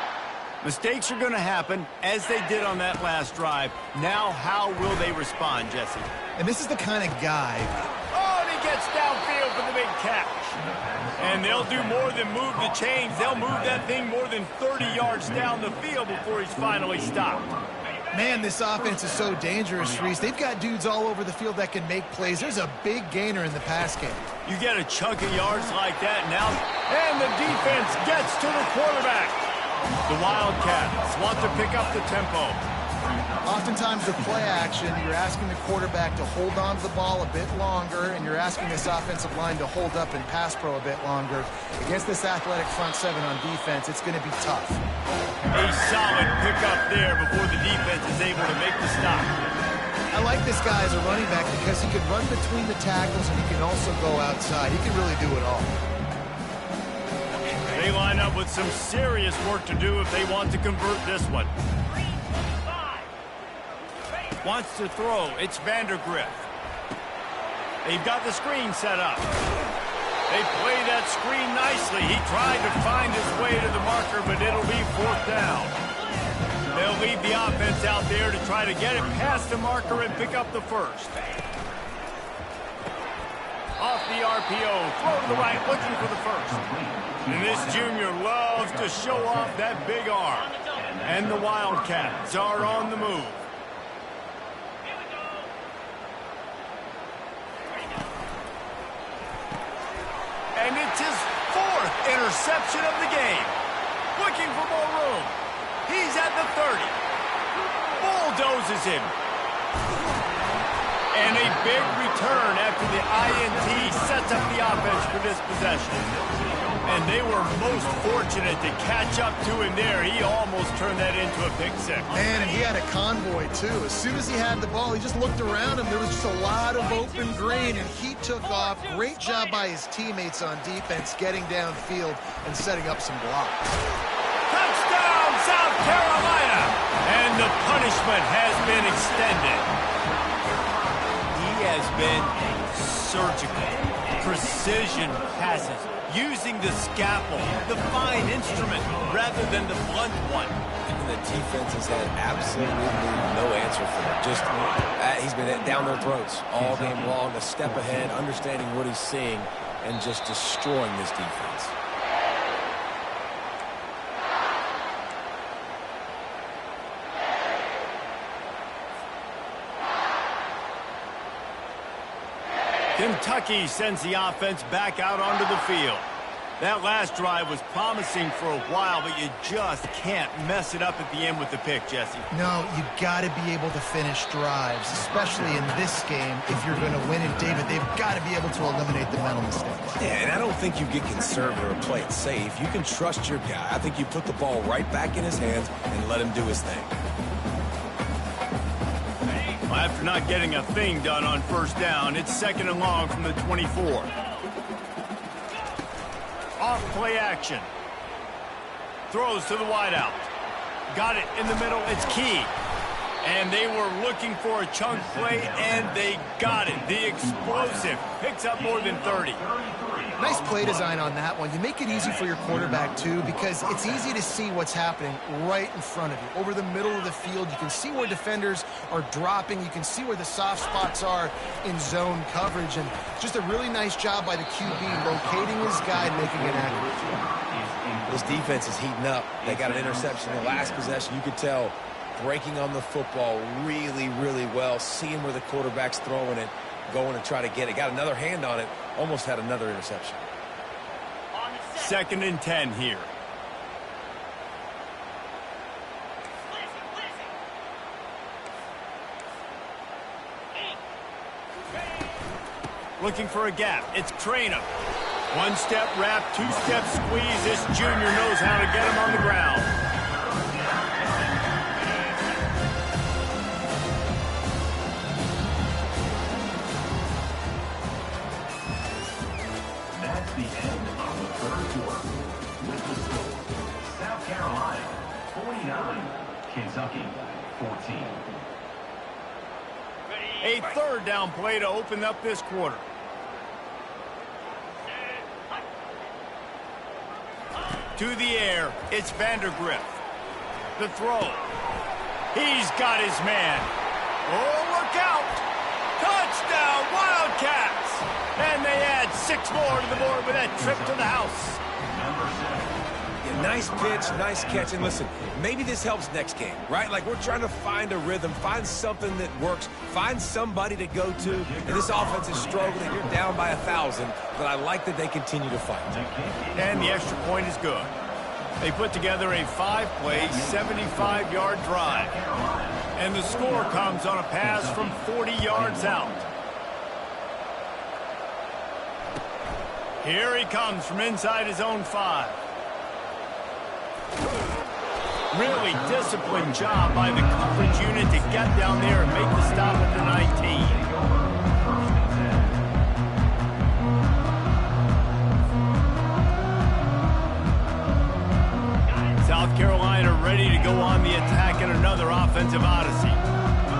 Mistakes are going to happen, as they did on that last drive. Now, how will they respond, Jesse? And this is the kind of guy. Oh, and he gets downfield for the big catch. And they'll do more than move the chains. They'll move that thing more than 30 yards down the field before he's finally stopped. Man, this offense is so dangerous, Reese. They've got dudes all over the field that can make plays. There's a big gainer in the pass game. You get a chunk of yards like that now, and the defense gets to the quarterback. The Wildcats want to pick up the tempo. Oftentimes with play action, you're asking the quarterback to hold on to the ball a bit longer, and you're asking this offensive line to hold up and pass pro a bit longer. Against this athletic front seven on defense, it's going to be tough. A solid pickup there before the defense is able to make the stop. I like this guy as a running back because he can run between the tackles and he can also go outside. He can really do it all. They line up with some serious work to do if they want to convert this one. Wants to throw. It's Vandergriff. They've got the screen set up. They play that screen nicely. He tried to find his way to the marker, but it'll be fourth down. They'll leave the offense out there to try to get it past the marker and pick up the first. Off the RPO, throw to the right, looking for the first. And this junior loves to show off that big arm. And the Wildcats are on the move. And it's his fourth interception of the game. Looking for more room. He's at the 30. Bulldozes him. And a big return after the INT sets up the offense for this possession. And they were most fortunate to catch up to him there. He almost turned that into a pick six. Man, and he had a convoy, too. As soon as he had the ball, he just looked around him. There was just a lot of open green, and he took off. Great job by his teammates on defense, getting downfield and setting up some blocks. Touchdown, South Carolina! And the punishment has been extended. He has been surgical. Precision passes. Using the scalpel, the fine instrument, rather than the blunt one. And the defense has had absolutely no answer for it. Just, he's been down their throats all game long, a step ahead, understanding what he's seeing, and just destroying this defense. Kentucky sends the offense back out onto the field. That last drive was promising for a while, but you just can't mess it up at the end with the pick, Jesse. No, you got to be able to finish drives, especially in this game. If you're going to win it, David, they've got to be able to eliminate the mental mistakes. Yeah, and I don't think you get conservative or play it safe. You can trust your guy. I think you put the ball right back in his hands and let him do his thing. After not getting a thing done on first down, it's second and long from the 24. Off play action. Throws to the wideout. Got it in the middle. It's Key. And they were looking for a chunk play, and they got it. The explosive picks up more than 30. Nice play design on that one. You make it easy for your quarterback, too, because it's easy to see what's happening right in front of you. Over the middle of the field, you can see where defenders are dropping. You can see where the soft spots are in zone coverage. And just a really nice job by the QB locating his guy and making it accurate. This defense is heating up. They got an interception in the last possession. You could tell breaking on the football really, really well, seeing where the quarterback's throwing it, going to try to get it. Got another hand on it, almost had another interception. 2nd and 10 here. Looking for a gap. It's Traynham. 1-step wrap, 2-step squeeze. This junior knows how to get him on the ground. That's the end of the third quarter. With the score, South Carolina 49, Kentucky 14. A 3rd down play to open up this quarter. To the air, it's Vandergriff. The throw. He's got his man. Oh, look out! Touchdown, Wildcats! And they add 6 more to the board with that trip to the house. Yeah, nice pitch, nice catch. And listen, maybe this helps next game, right? Like, we're trying to find a rhythm, find something that works, find somebody to go to. And this offense is struggling. You're down by 1,000, but I like that they continue to fight. And the extra point is good. They put together a 5-play, 75-yard drive. And the score comes on a pass from 40 yards out. Here he comes from inside his own 5. Really disciplined job by the coverage unit to get down there and make the stop at the 19. South Carolina ready to go on the attack in another offensive odyssey.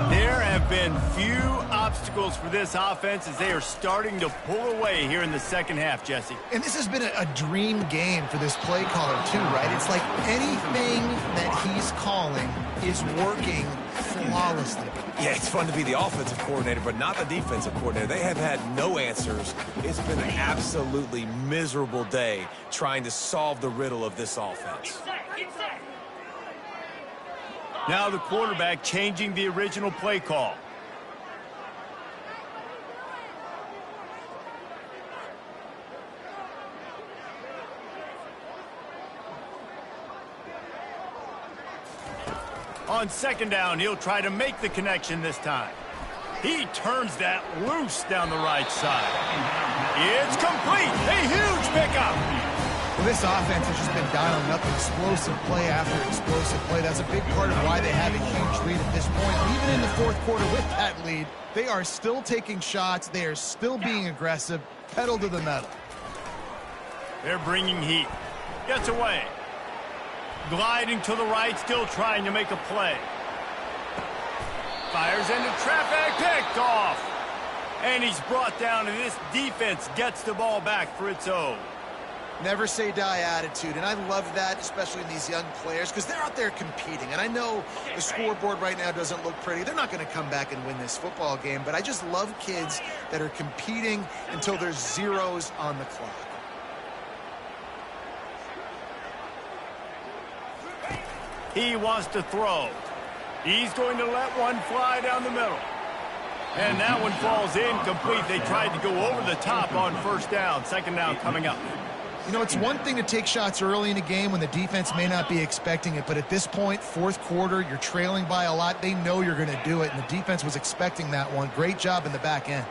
There have been few obstacles for this offense as they are starting to pull away here in the second half, Jesse. And this has been a dream game for this play caller, too, right? It's like anything that he's calling is working flawlessly. Yeah, it's fun to be the offensive coordinator, but not the defensive coordinator. They have had no answers. It's been an absolutely miserable day trying to solve the riddle of this offense. Now the quarterback changing the original play call. On 2nd down, he'll try to make the connection this time. He turns that loose down the right side. It's complete. A huge pickup. Well, this offense has just been dialing up explosive play after explosive play. That's a big part of why they have a huge lead at this point. Even in the 4th quarter with that lead, they are still taking shots. They are still being aggressive. Pedal to the metal. They're bringing heat. Gets away. Gliding to the right, still trying to make a play. Fires into traffic, picked off. And he's brought down, and this defense gets the ball back for its own. Never say die attitude, and I love that, especially in these young players, because they're out there competing. And I know the scoreboard right now doesn't look pretty. They're not going to come back and win this football game, but I just love kids that are competing until there's zeros on the clock. He wants to throw. He's going to let one fly down the middle. And that one falls incomplete. They tried to go over the top on 1st down. 2nd down coming up. You know, it's one thing to take shots early in a game when the defense may not be expecting it, but at this point, 4th quarter, you're trailing by a lot. They know you're going to do it, and the defense was expecting that one. Great job in the back end.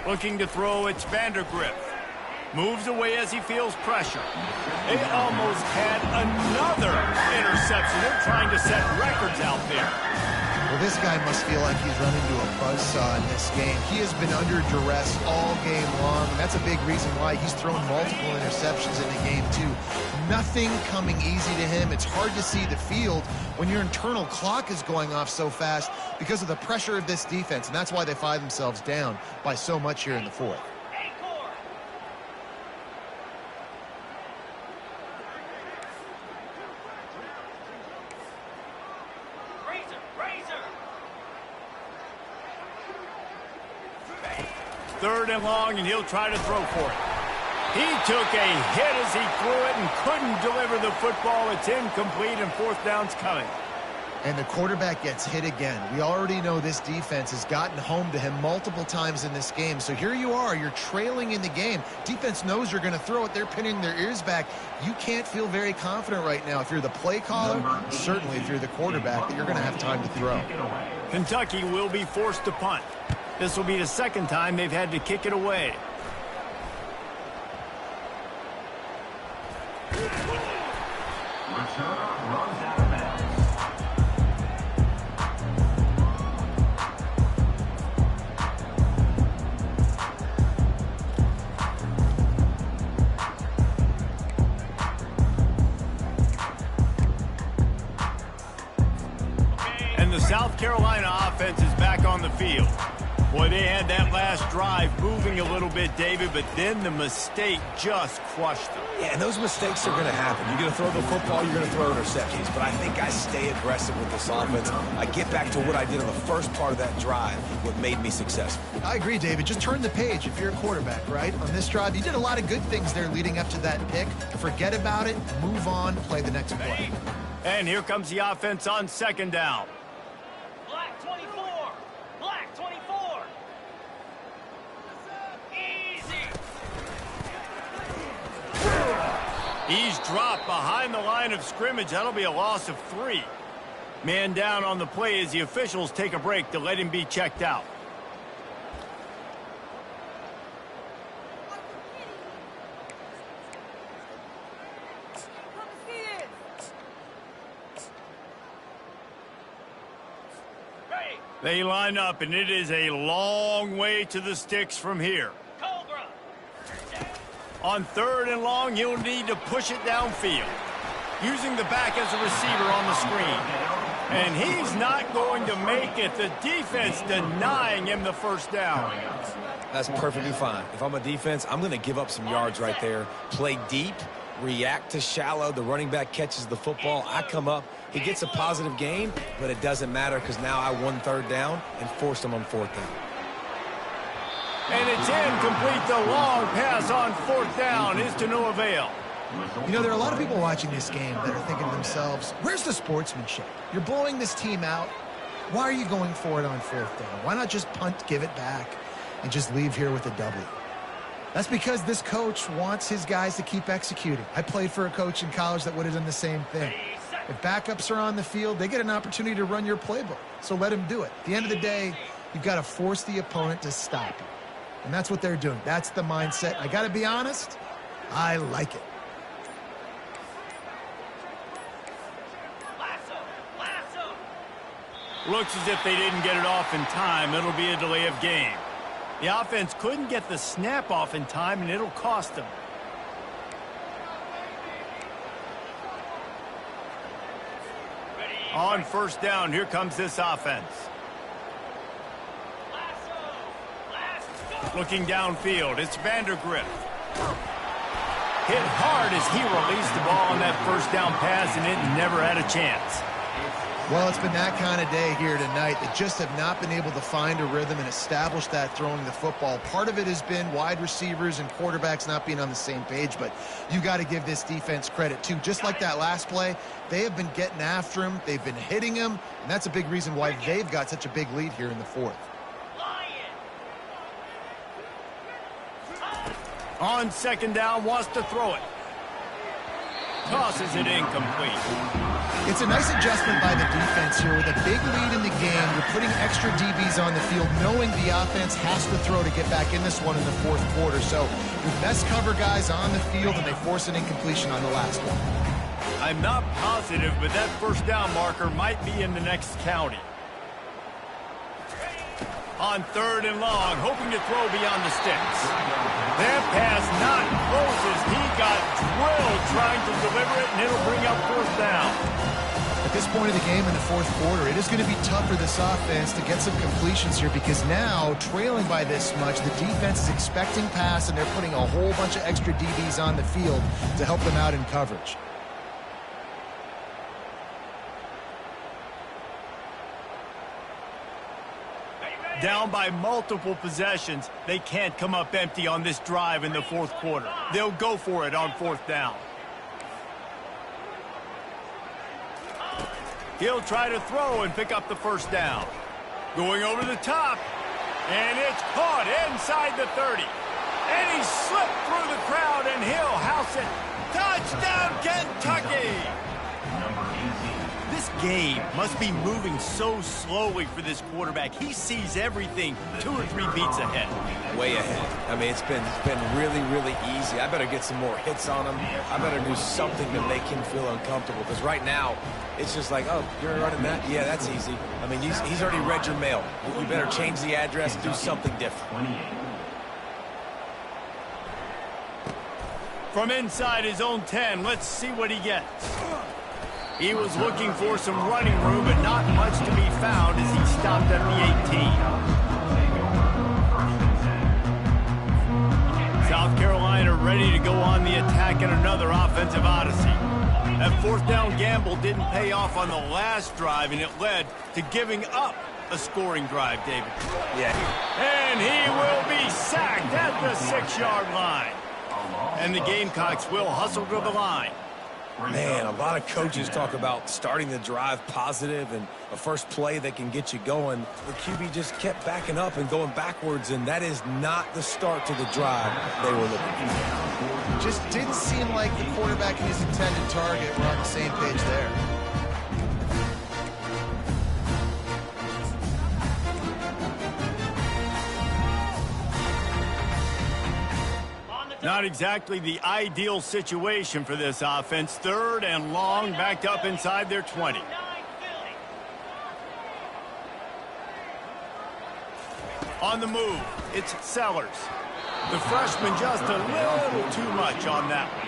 Looking to throw, it's Vandergriff. Moves away as he feels pressure. They almost had another interception. They're trying to set records out there. Well, this guy must feel like he's run into a buzzsaw in this game. He has been under duress all game long, and that's a big reason why he's thrown multiple interceptions in the game, too. Nothing coming easy to him. It's hard to see the field when your internal clock is going off so fast because of the pressure of this defense, and that's why they find themselves down by so much here in the fourth. Third and long, and he'll try to throw for it. He took a hit as he threw it and couldn't deliver the football. It's incomplete, and fourth down's coming. And the quarterback gets hit again. We already know this defense has gotten home to him multiple times in this game. So here you are, you're trailing in the game. Defense knows you're going to throw it. They're pinning their ears back. You can't feel very confident right now if you're the play caller, certainly if you're the quarterback, that you're going to have time to throw. Kentucky will be forced to punt. This will be the second time they've had to kick it away. Return runs out of bounds. And the South Carolina offense is back on the field. Boy, they had that last drive moving a little bit, David, but then the mistake just crushed them. Yeah, and those mistakes are going to happen. You're going to throw the football, you're going to throw interceptions. But I think I stay aggressive with this offense. I get back to what I did on the first part of that drive, what made me successful. I agree, David. Just turn the page if you're a quarterback, right? On this drive, you did a lot of good things there leading up to that pick. Forget about it, move on, play the next play. And here comes the offense on second down. Black 24. Black 24. Easy. He's dropped behind the line of scrimmage. That'll be a loss of 3. Man down on the play as the officials take a break to let him be checked out. They line up, and it is a long way to the sticks from here. Cobra. On third and long, he'll need to push it downfield, using the back as a receiver on the screen. And he's not going to make it. The defense denying him the first down. That's perfectly fine. If I'm a defense, I'm going to give up some yards right there. Play deep, react to shallow. The running back catches the football. I come up. He gets a positive gain, but it doesn't matter because now I won third down and forced him on fourth down. And it's incomplete. The long pass on fourth down is to no avail. You know, there are a lot of people watching this game that are thinking to themselves, where's the sportsmanship? You're blowing this team out. Why are you going for it on fourth down? Why not just punt, give it back, and just leave here with a W? That's because this coach wants his guys to keep executing. I played for a coach in college that would have done the same thing. If backups are on the field, they get an opportunity to run your playbook. So let them do it. At the end of the day, you've got to force the opponent to stop you. And that's what they're doing. That's the mindset. I got to be honest, I like it. Looks as if they didn't get it off in time. It'll be a delay of game. The offense couldn't get the snap off in time, and it'll cost them. On first down, here comes this offense. Looking downfield, it's Vandergrift. Hit hard as he released the ball on that first down pass, and it never had a chance. Well, it's been that kind of day here tonight. They just have not been able to find a rhythm and establish that throwing the football. Part of it has been wide receivers and quarterbacks not being on the same page, but you've got to give this defense credit, too. Just like that last play, they have been getting after him. They've been hitting him, and that's a big reason why they've got such a big lead here in the fourth. On second down, wants to throw it. Tosses it incomplete. It's a nice adjustment by the defense here. With a big lead in the game, you're putting extra DBs on the field, knowing the offense has to throw to get back in this one in the fourth quarter. So your best cover guys on the field, and they force an incompletion on the last one. I'm not positive, but that first down marker might be in the next county. On 3rd and long, hoping to throw beyond the sticks. That pass not closes. He got drilled trying to deliver it, and it'll bring up 4th down. At this point of the game in the fourth quarter, it is going to be tough for this offense to get some completions here, because now, trailing by this much, the defense is expecting pass, and they're putting a whole bunch of extra DBs on the field to help them out in coverage. Down by multiple possessions, they can't come up empty on this drive in the fourth quarter. They'll go for it on 4th down. He'll try to throw and pick up the first down. Going over the top, and it's caught inside the 30. And he slipped through the crowd, and he'll house it. Touchdown, Kentucky! Number 18. This game must be moving so slowly for this quarterback. He sees everything 2 or 3 beats ahead. Way ahead. I mean, it's been really, really easy. I better get some more hits on him. I better do something to make him feel uncomfortable, because right now, it's just like, oh, you're running that? Yeah, that's easy. I mean, he's already read your mail. You better change the address, do something different. 28. From inside his own 10, let's see what he gets. He was looking for some running room, but not much to be found as he stopped at the 18. South Carolina ready to go on the attack in another offensive odyssey. That 4th down gamble didn't pay off on the last drive, and it led to giving up a scoring drive, David. Yeah. And he will be sacked at the 6-yard line. And the Gamecocks will hustle to the line. Man, a lot of coaches talk about starting the drive positive and a first play that can get you going. The QB just kept backing up and going backwards, and that is not the start to the drive they were looking for. Just didn't seem like the quarterback and his intended target were on the same page there. Not exactly the ideal situation for this offense. 3rd and long, backed up inside their 20. On the move, it's Sellers. The freshman just a little too much on that one.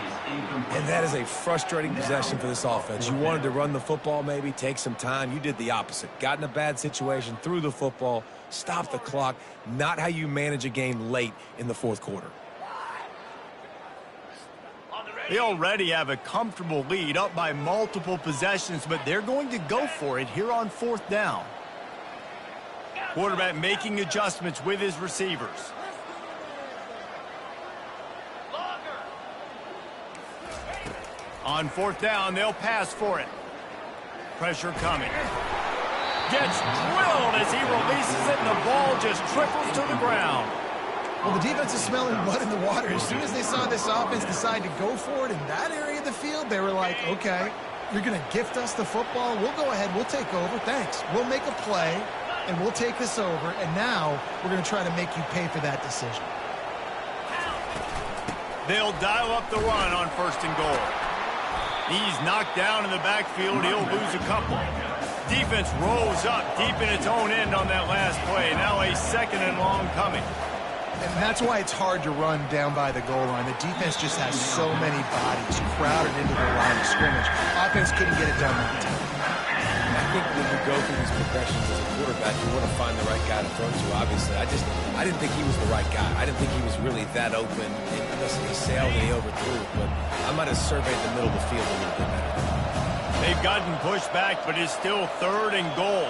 And that is a frustrating possession for this offense. You wanted to run the football, maybe take some time. You did the opposite. Got in a bad situation, threw the football, stopped the clock. Not how you manage a game late in the fourth quarter. They already have a comfortable lead, up by multiple possessions, but they're going to go for it here on 4th down. Quarterback making adjustments with his receivers. On 4th down, they'll pass for it. Pressure coming. Gets drilled as he releases it, and the ball just trickles to the ground. Well, the defense is smelling blood in the water. As soon as they saw this offense decide to go for it in that area of the field, they were like, okay, you're going to gift us the football. We'll go ahead. We'll take over. Thanks. We'll make a play, and we'll take this over. And now we're going to try to make you pay for that decision. They'll dial up the run on 1st and goal. He's knocked down in the backfield. He'll lose a couple. Defense rolls up deep in its own end on that last play. Now a 2nd and long coming. And that's why it's hard to run down by the goal line. The defense just has so many bodies crowded into the line of scrimmage. Offense couldn't get it done that time. I think when you go through these progressions as a quarterback, you want to find the right guy to throw to, obviously. I didn't think he was the right guy. I didn't think he was really that open. Unless he sailed and he overthrew it, but I might have surveyed the middle of the field a little bit better. They've gotten pushed back, but it's still 3rd and goal.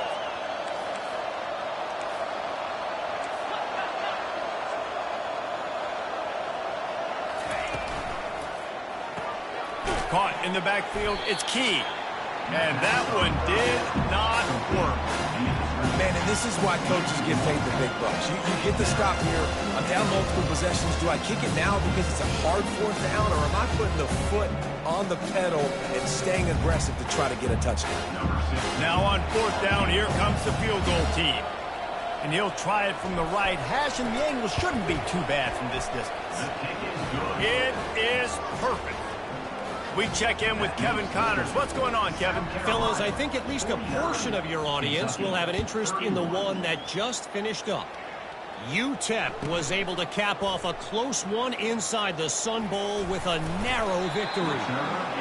Caught in the backfield. It's Key. And that one did not work. Man, and this is why coaches get paid the big bucks. You get the stop here. I'm down multiple possessions. Do I kick it now because it's a hard fourth down, or am I putting the foot on the pedal and staying aggressive to try to get a touchdown? Now on fourth down, here comes the field goal team. And he'll try it from the right hash, and the angle shouldn't be too bad from this distance. It is perfect. We check in with Kevin Connors. What's going on, Kevin? Fellas, I think at least a portion of your audience will have an interest in the one that just finished up. UTEP was able to cap off a close one inside the Sun Bowl with a narrow victory.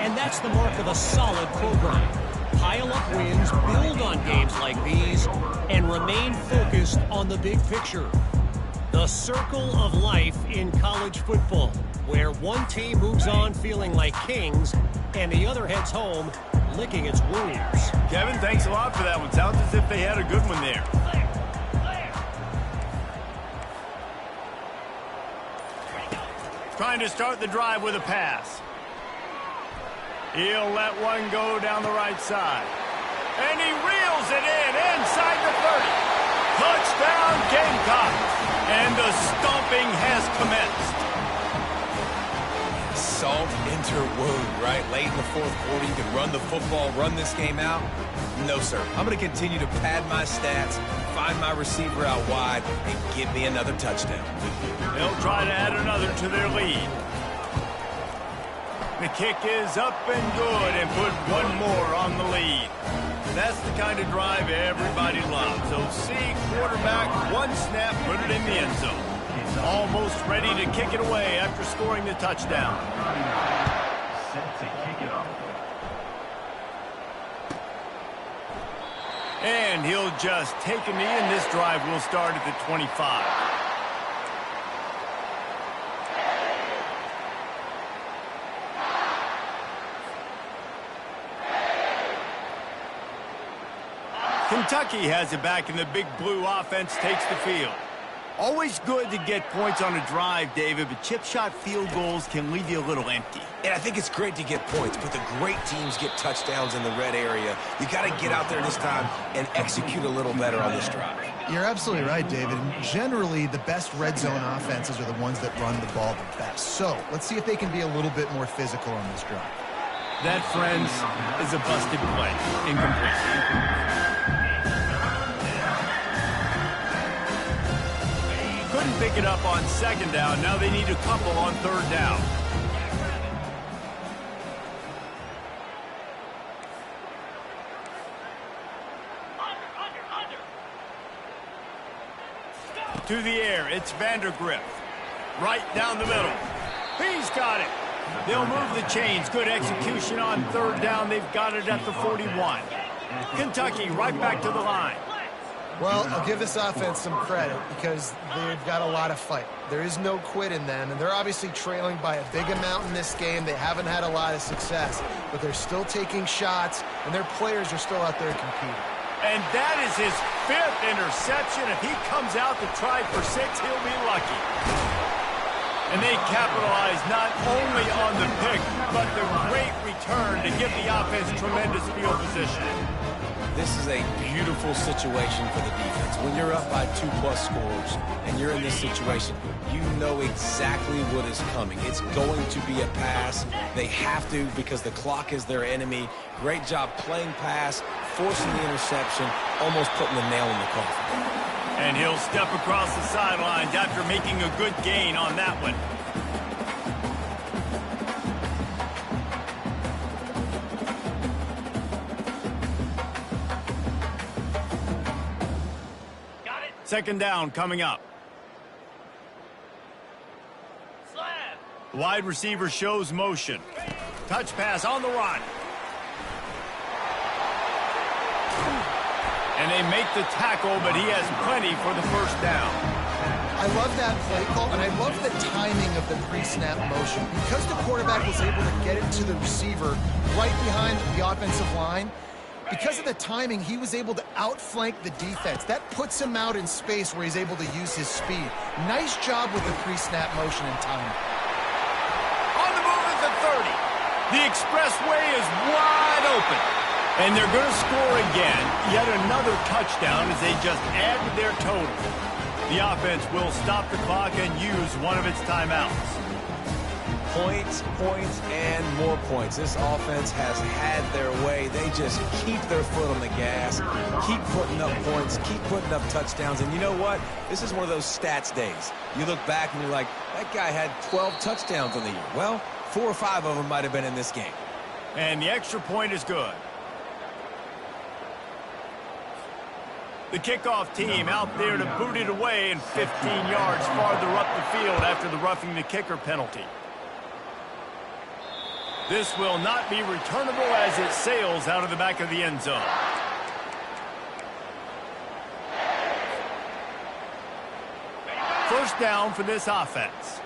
And that's the mark of a solid program. Pile up wins, build on games like these, and remain focused on the big picture. The circle of life in college football, where one team moves on feeling like kings and the other heads home licking its wounds. Kevin, thanks a lot for that one. Sounds as if they had a good one there. Trying to start the drive with a pass. He'll let one go down the right side. And he reels it in inside the 30. Touchdown Gamecocks. And the stomping has commenced. Salt into wound, right? Late in the fourth quarter, you can run the football, run this game out. No, sir. I'm going to continue to pad my stats, find my receiver out wide, and give me another touchdown. They'll try to add another to their lead. The kick is up and good and put one more on the lead. That's the kind of drive everybody loves. So see quarterback, one snap, put it in the end zone. Almost ready to kick it away after scoring the touchdown. Set to kick it off. And he'll just take a knee, and this drive will start at the 25. Kentucky has it back, and the big blue offense takes the field. Always good to get points on a drive, David, but chip shot field goals can leave you a little empty. And I think it's great to get points, but the great teams get touchdowns in the red area. You got to get out there this time and execute a little better on this drive. You're absolutely right, David. And generally, the best red zone offenses are the ones that run the ball the best. So let's see if they can be a little bit more physical on this drive. That, friends, is a busted play. Incomplete. Couldn't pick it up on second down. Now they need a couple on third down. To the air, it's Vandergrift. Right down the middle. He's got it. They'll move the chains. Good execution on third down. They've got it at the 41. Kentucky right back to the line. Well, I'll give this offense some credit because they've got a lot of fight. There is no quit in them, and they're obviously trailing by a big amount in this game. They haven't had a lot of success, but they're still taking shots, and their players are still out there competing. And that is his 5th interception. If he comes out to try for 6, he'll be lucky. And they capitalize not only on the pick, but the great return to give the offense tremendous field position. This is a beautiful situation for the defense. When you're up by 2+ scores and you're in this situation, you know exactly what is coming. It's going to be a pass. They have to because the clock is their enemy. Great job playing pass, forcing the interception, almost putting the nail in the coffin. And he'll step across the sidelines after making a good gain on that one. Second down coming up. Slab. Wide receiver shows motion. Touch pass on the run. And they make the tackle, but he has plenty for the first down. I love that play call, and I love the timing of the pre-snap motion. Because the quarterback was able to get it to the receiver right behind the offensive line, because of the timing, he was able to outflank the defense. That puts him out in space where he's able to use his speed. Nice job with the pre-snap motion and timing. On the move at the 30. The expressway is wide open. And they're going to score again. Yet another touchdown as they just add to their total. The offense will stop the clock and use one of its timeouts. Points, points, and more points. This offense has had their way. They just keep their foot on the gas, keep putting up points, keep putting up touchdowns. And you know what? This is one of those stats days. You look back and you're like, that guy had 12 touchdowns in the year. Well, 4 or 5 of them might have been in this game. And the extra point is good. The kickoff team out there to boot it away and 15 yards farther up the field after the roughing the kicker penalty. This will not be returnable as it sails out of the back of the end zone. First down for this offense.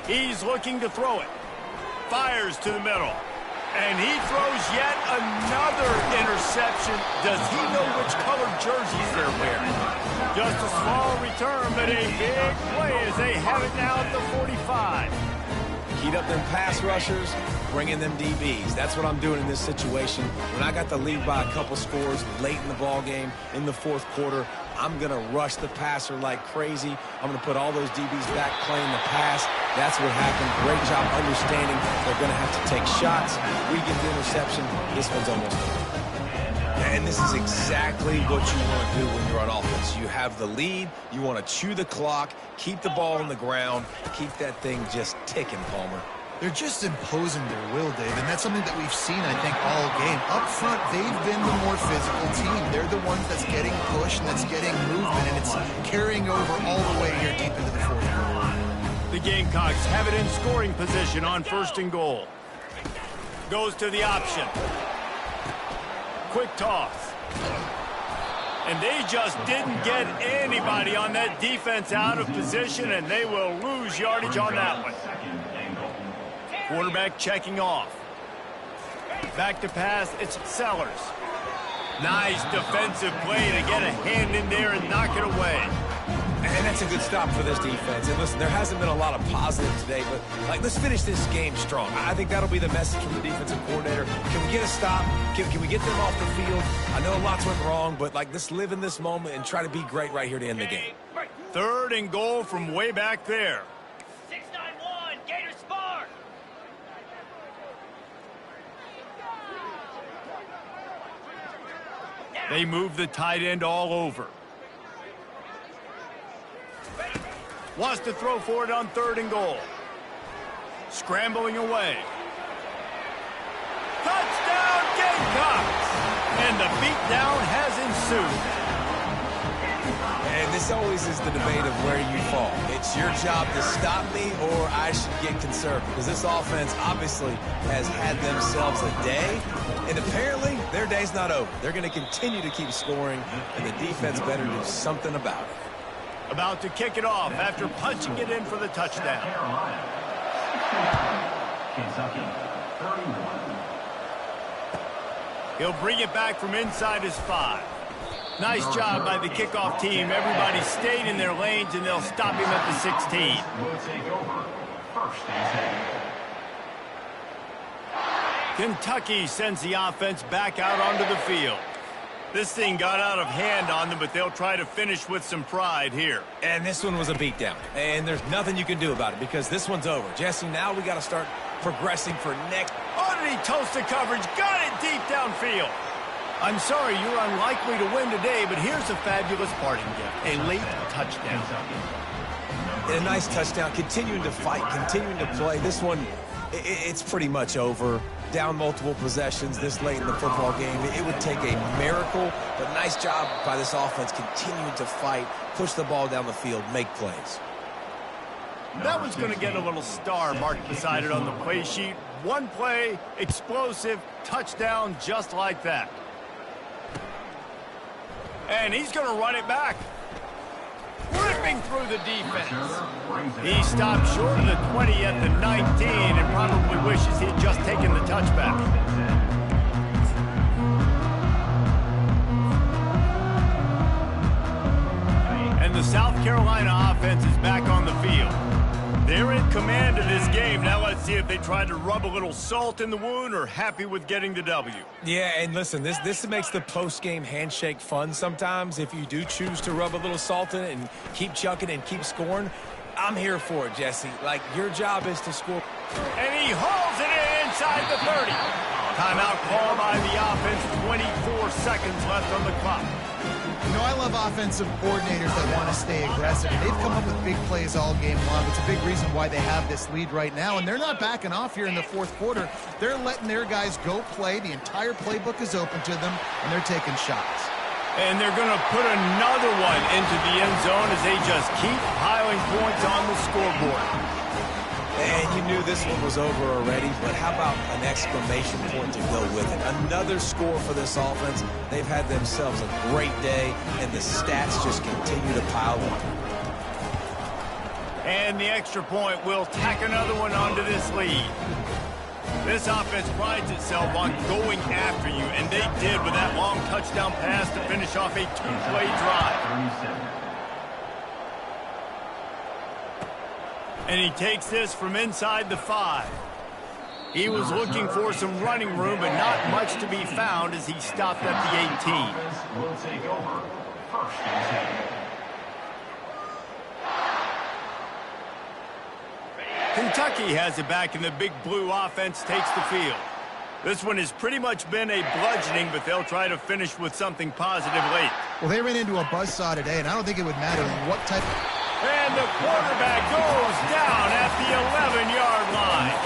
He's looking to throw it. Fires to the middle. And he throws yet another interception. Does he know which colored jerseys they're wearing? Just a small return, but a big play as they have it now at the 45. Heat up them pass rushers, bring in them DBs. That's what I'm doing in this situation. When I got the lead by a couple scores late in the ball game, in the fourth quarter, I'm going to rush the passer like crazy. I'm going to put all those DBs back playing the pass. That's what happened. Great job understanding they're going to have to take shots. We get the interception. This one's almost over. And this is exactly what you want to do when you're on offense. You have the lead. You want to chew the clock, keep the ball on the ground, keep that thing just ticking, Palmer. They're just imposing their will, Dave, and that's something that we've seen, I think, all game. Up front, they've been the more physical team. They're the ones that's getting pushed and that's getting movement, and it's carrying over all the way here deep into the fourth quarter. The Gamecocks have it in scoring position on 1st and goal. Goes to the option. Quick toss. And they just didn't get anybody on that defense out of position, and they will lose yardage on that one. Quarterback checking off. Back to pass, it's Sellers. Nice defensive play to get a hand in there and knock it away. And that's a good stop for this defense. And listen, there hasn't been a lot of positive today, but let's finish this game strong. I think that'll be the message from the defensive coordinator. Can we get a stop? Can we get them off the field? I know lots went wrong, but let's live in this moment and try to be great right here to end the game. 3rd and goal from way back there. 691, Gators Spark. They move the tight end all over. Wants to throw for it on 3rd and goal. Scrambling away. Touchdown, Gamecocks! And the beatdown has ensued. And this always is the debate of where you fall. It's your job to stop me or I should get conservative. Because this offense obviously has had themselves a day. And apparently their day's not over. They're going to continue to keep scoring. And the defense better do something about it. About to kick it off after punching it in for the touchdown. Kentucky, 31. He'll bring it back from inside his 5. Nice job by the kickoff team. Everybody stayed in their lanes, and they'll stop him at the 16. Will take over. 1st and 10. Kentucky sends the offense back out onto the field. This thing got out of hand on them, but they'll try to finish with some pride here. And this one was a beatdown. And there's nothing you can do about it because this one's over. Jesse, now we got to start progressing for next. Oh, did he toast the coverage? Got it deep downfield. I'm sorry, you're unlikely to win today, but here's a fabulous parting gift. A late touchdown. And a nice touchdown. Continuing to fight, continuing to play. This one, it's pretty much over. Down multiple possessions this late in the football game. It would take a miracle, but nice job by this offense continuing to fight, push the ball down the field, make plays. That one's going to get a little star marked beside it on the play sheet. One play, explosive, touchdown just like that. And he's going to run it back. Ripping through the defense. He stopped short of the 20 at the 19 and probably wishes he'd just taken the touchback. And the South Carolina offense is back on the field. They're in command of this game. Now let's see if they try to rub a little salt in the wound or happy with getting the W. Yeah, and listen, this makes the post-game handshake fun sometimes. If you do choose to rub a little salt in it and keep chucking and keep scoring, I'm here for it, Jesse. Like, your job is to score. And he hauls it in inside the 30. Timeout called by the offense. 24 seconds left on the clock. You know, I love offensive coordinators that want to stay aggressive. And they've come up with big plays all game long. It's a big reason why they have this lead right now. And they're not backing off here in the fourth quarter. They're letting their guys go play. The entire playbook is open to them, and they're taking shots. And they're going to put another one into the end zone as they just keep piling points on the scoreboard. And you knew this one was over already, but how about an exclamation point to go with it? Another score for this offense. They've had themselves a great day, and the stats just continue to pile up. And the extra point will tack another one onto this lead. This offense prides itself on going after you, and they did with that long touchdown pass to finish off a two-play drive. And he takes this from inside the 5. He was looking for some running room, but not much to be found as he stopped at the 18. Will take over. First and 10. Kentucky has it back, and the big blue offense takes the field. This one has pretty much been a bludgeoning, but they'll try to finish with something positive late. Well, they ran into a buzzsaw today, and I don't think it would matter what type of... And the quarterback goes down at the 11-yard line.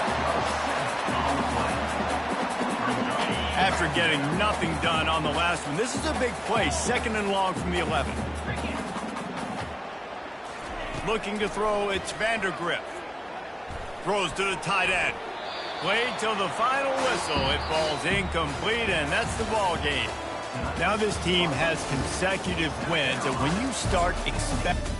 After getting nothing done on the last one, this is a big play, 2nd and long from the 11. Looking to throw, it's Vandergriff. Throws to the tight end. Played till the final whistle. It falls incomplete, and that's the ball game. Now this team has consecutive wins, and when you start expecting...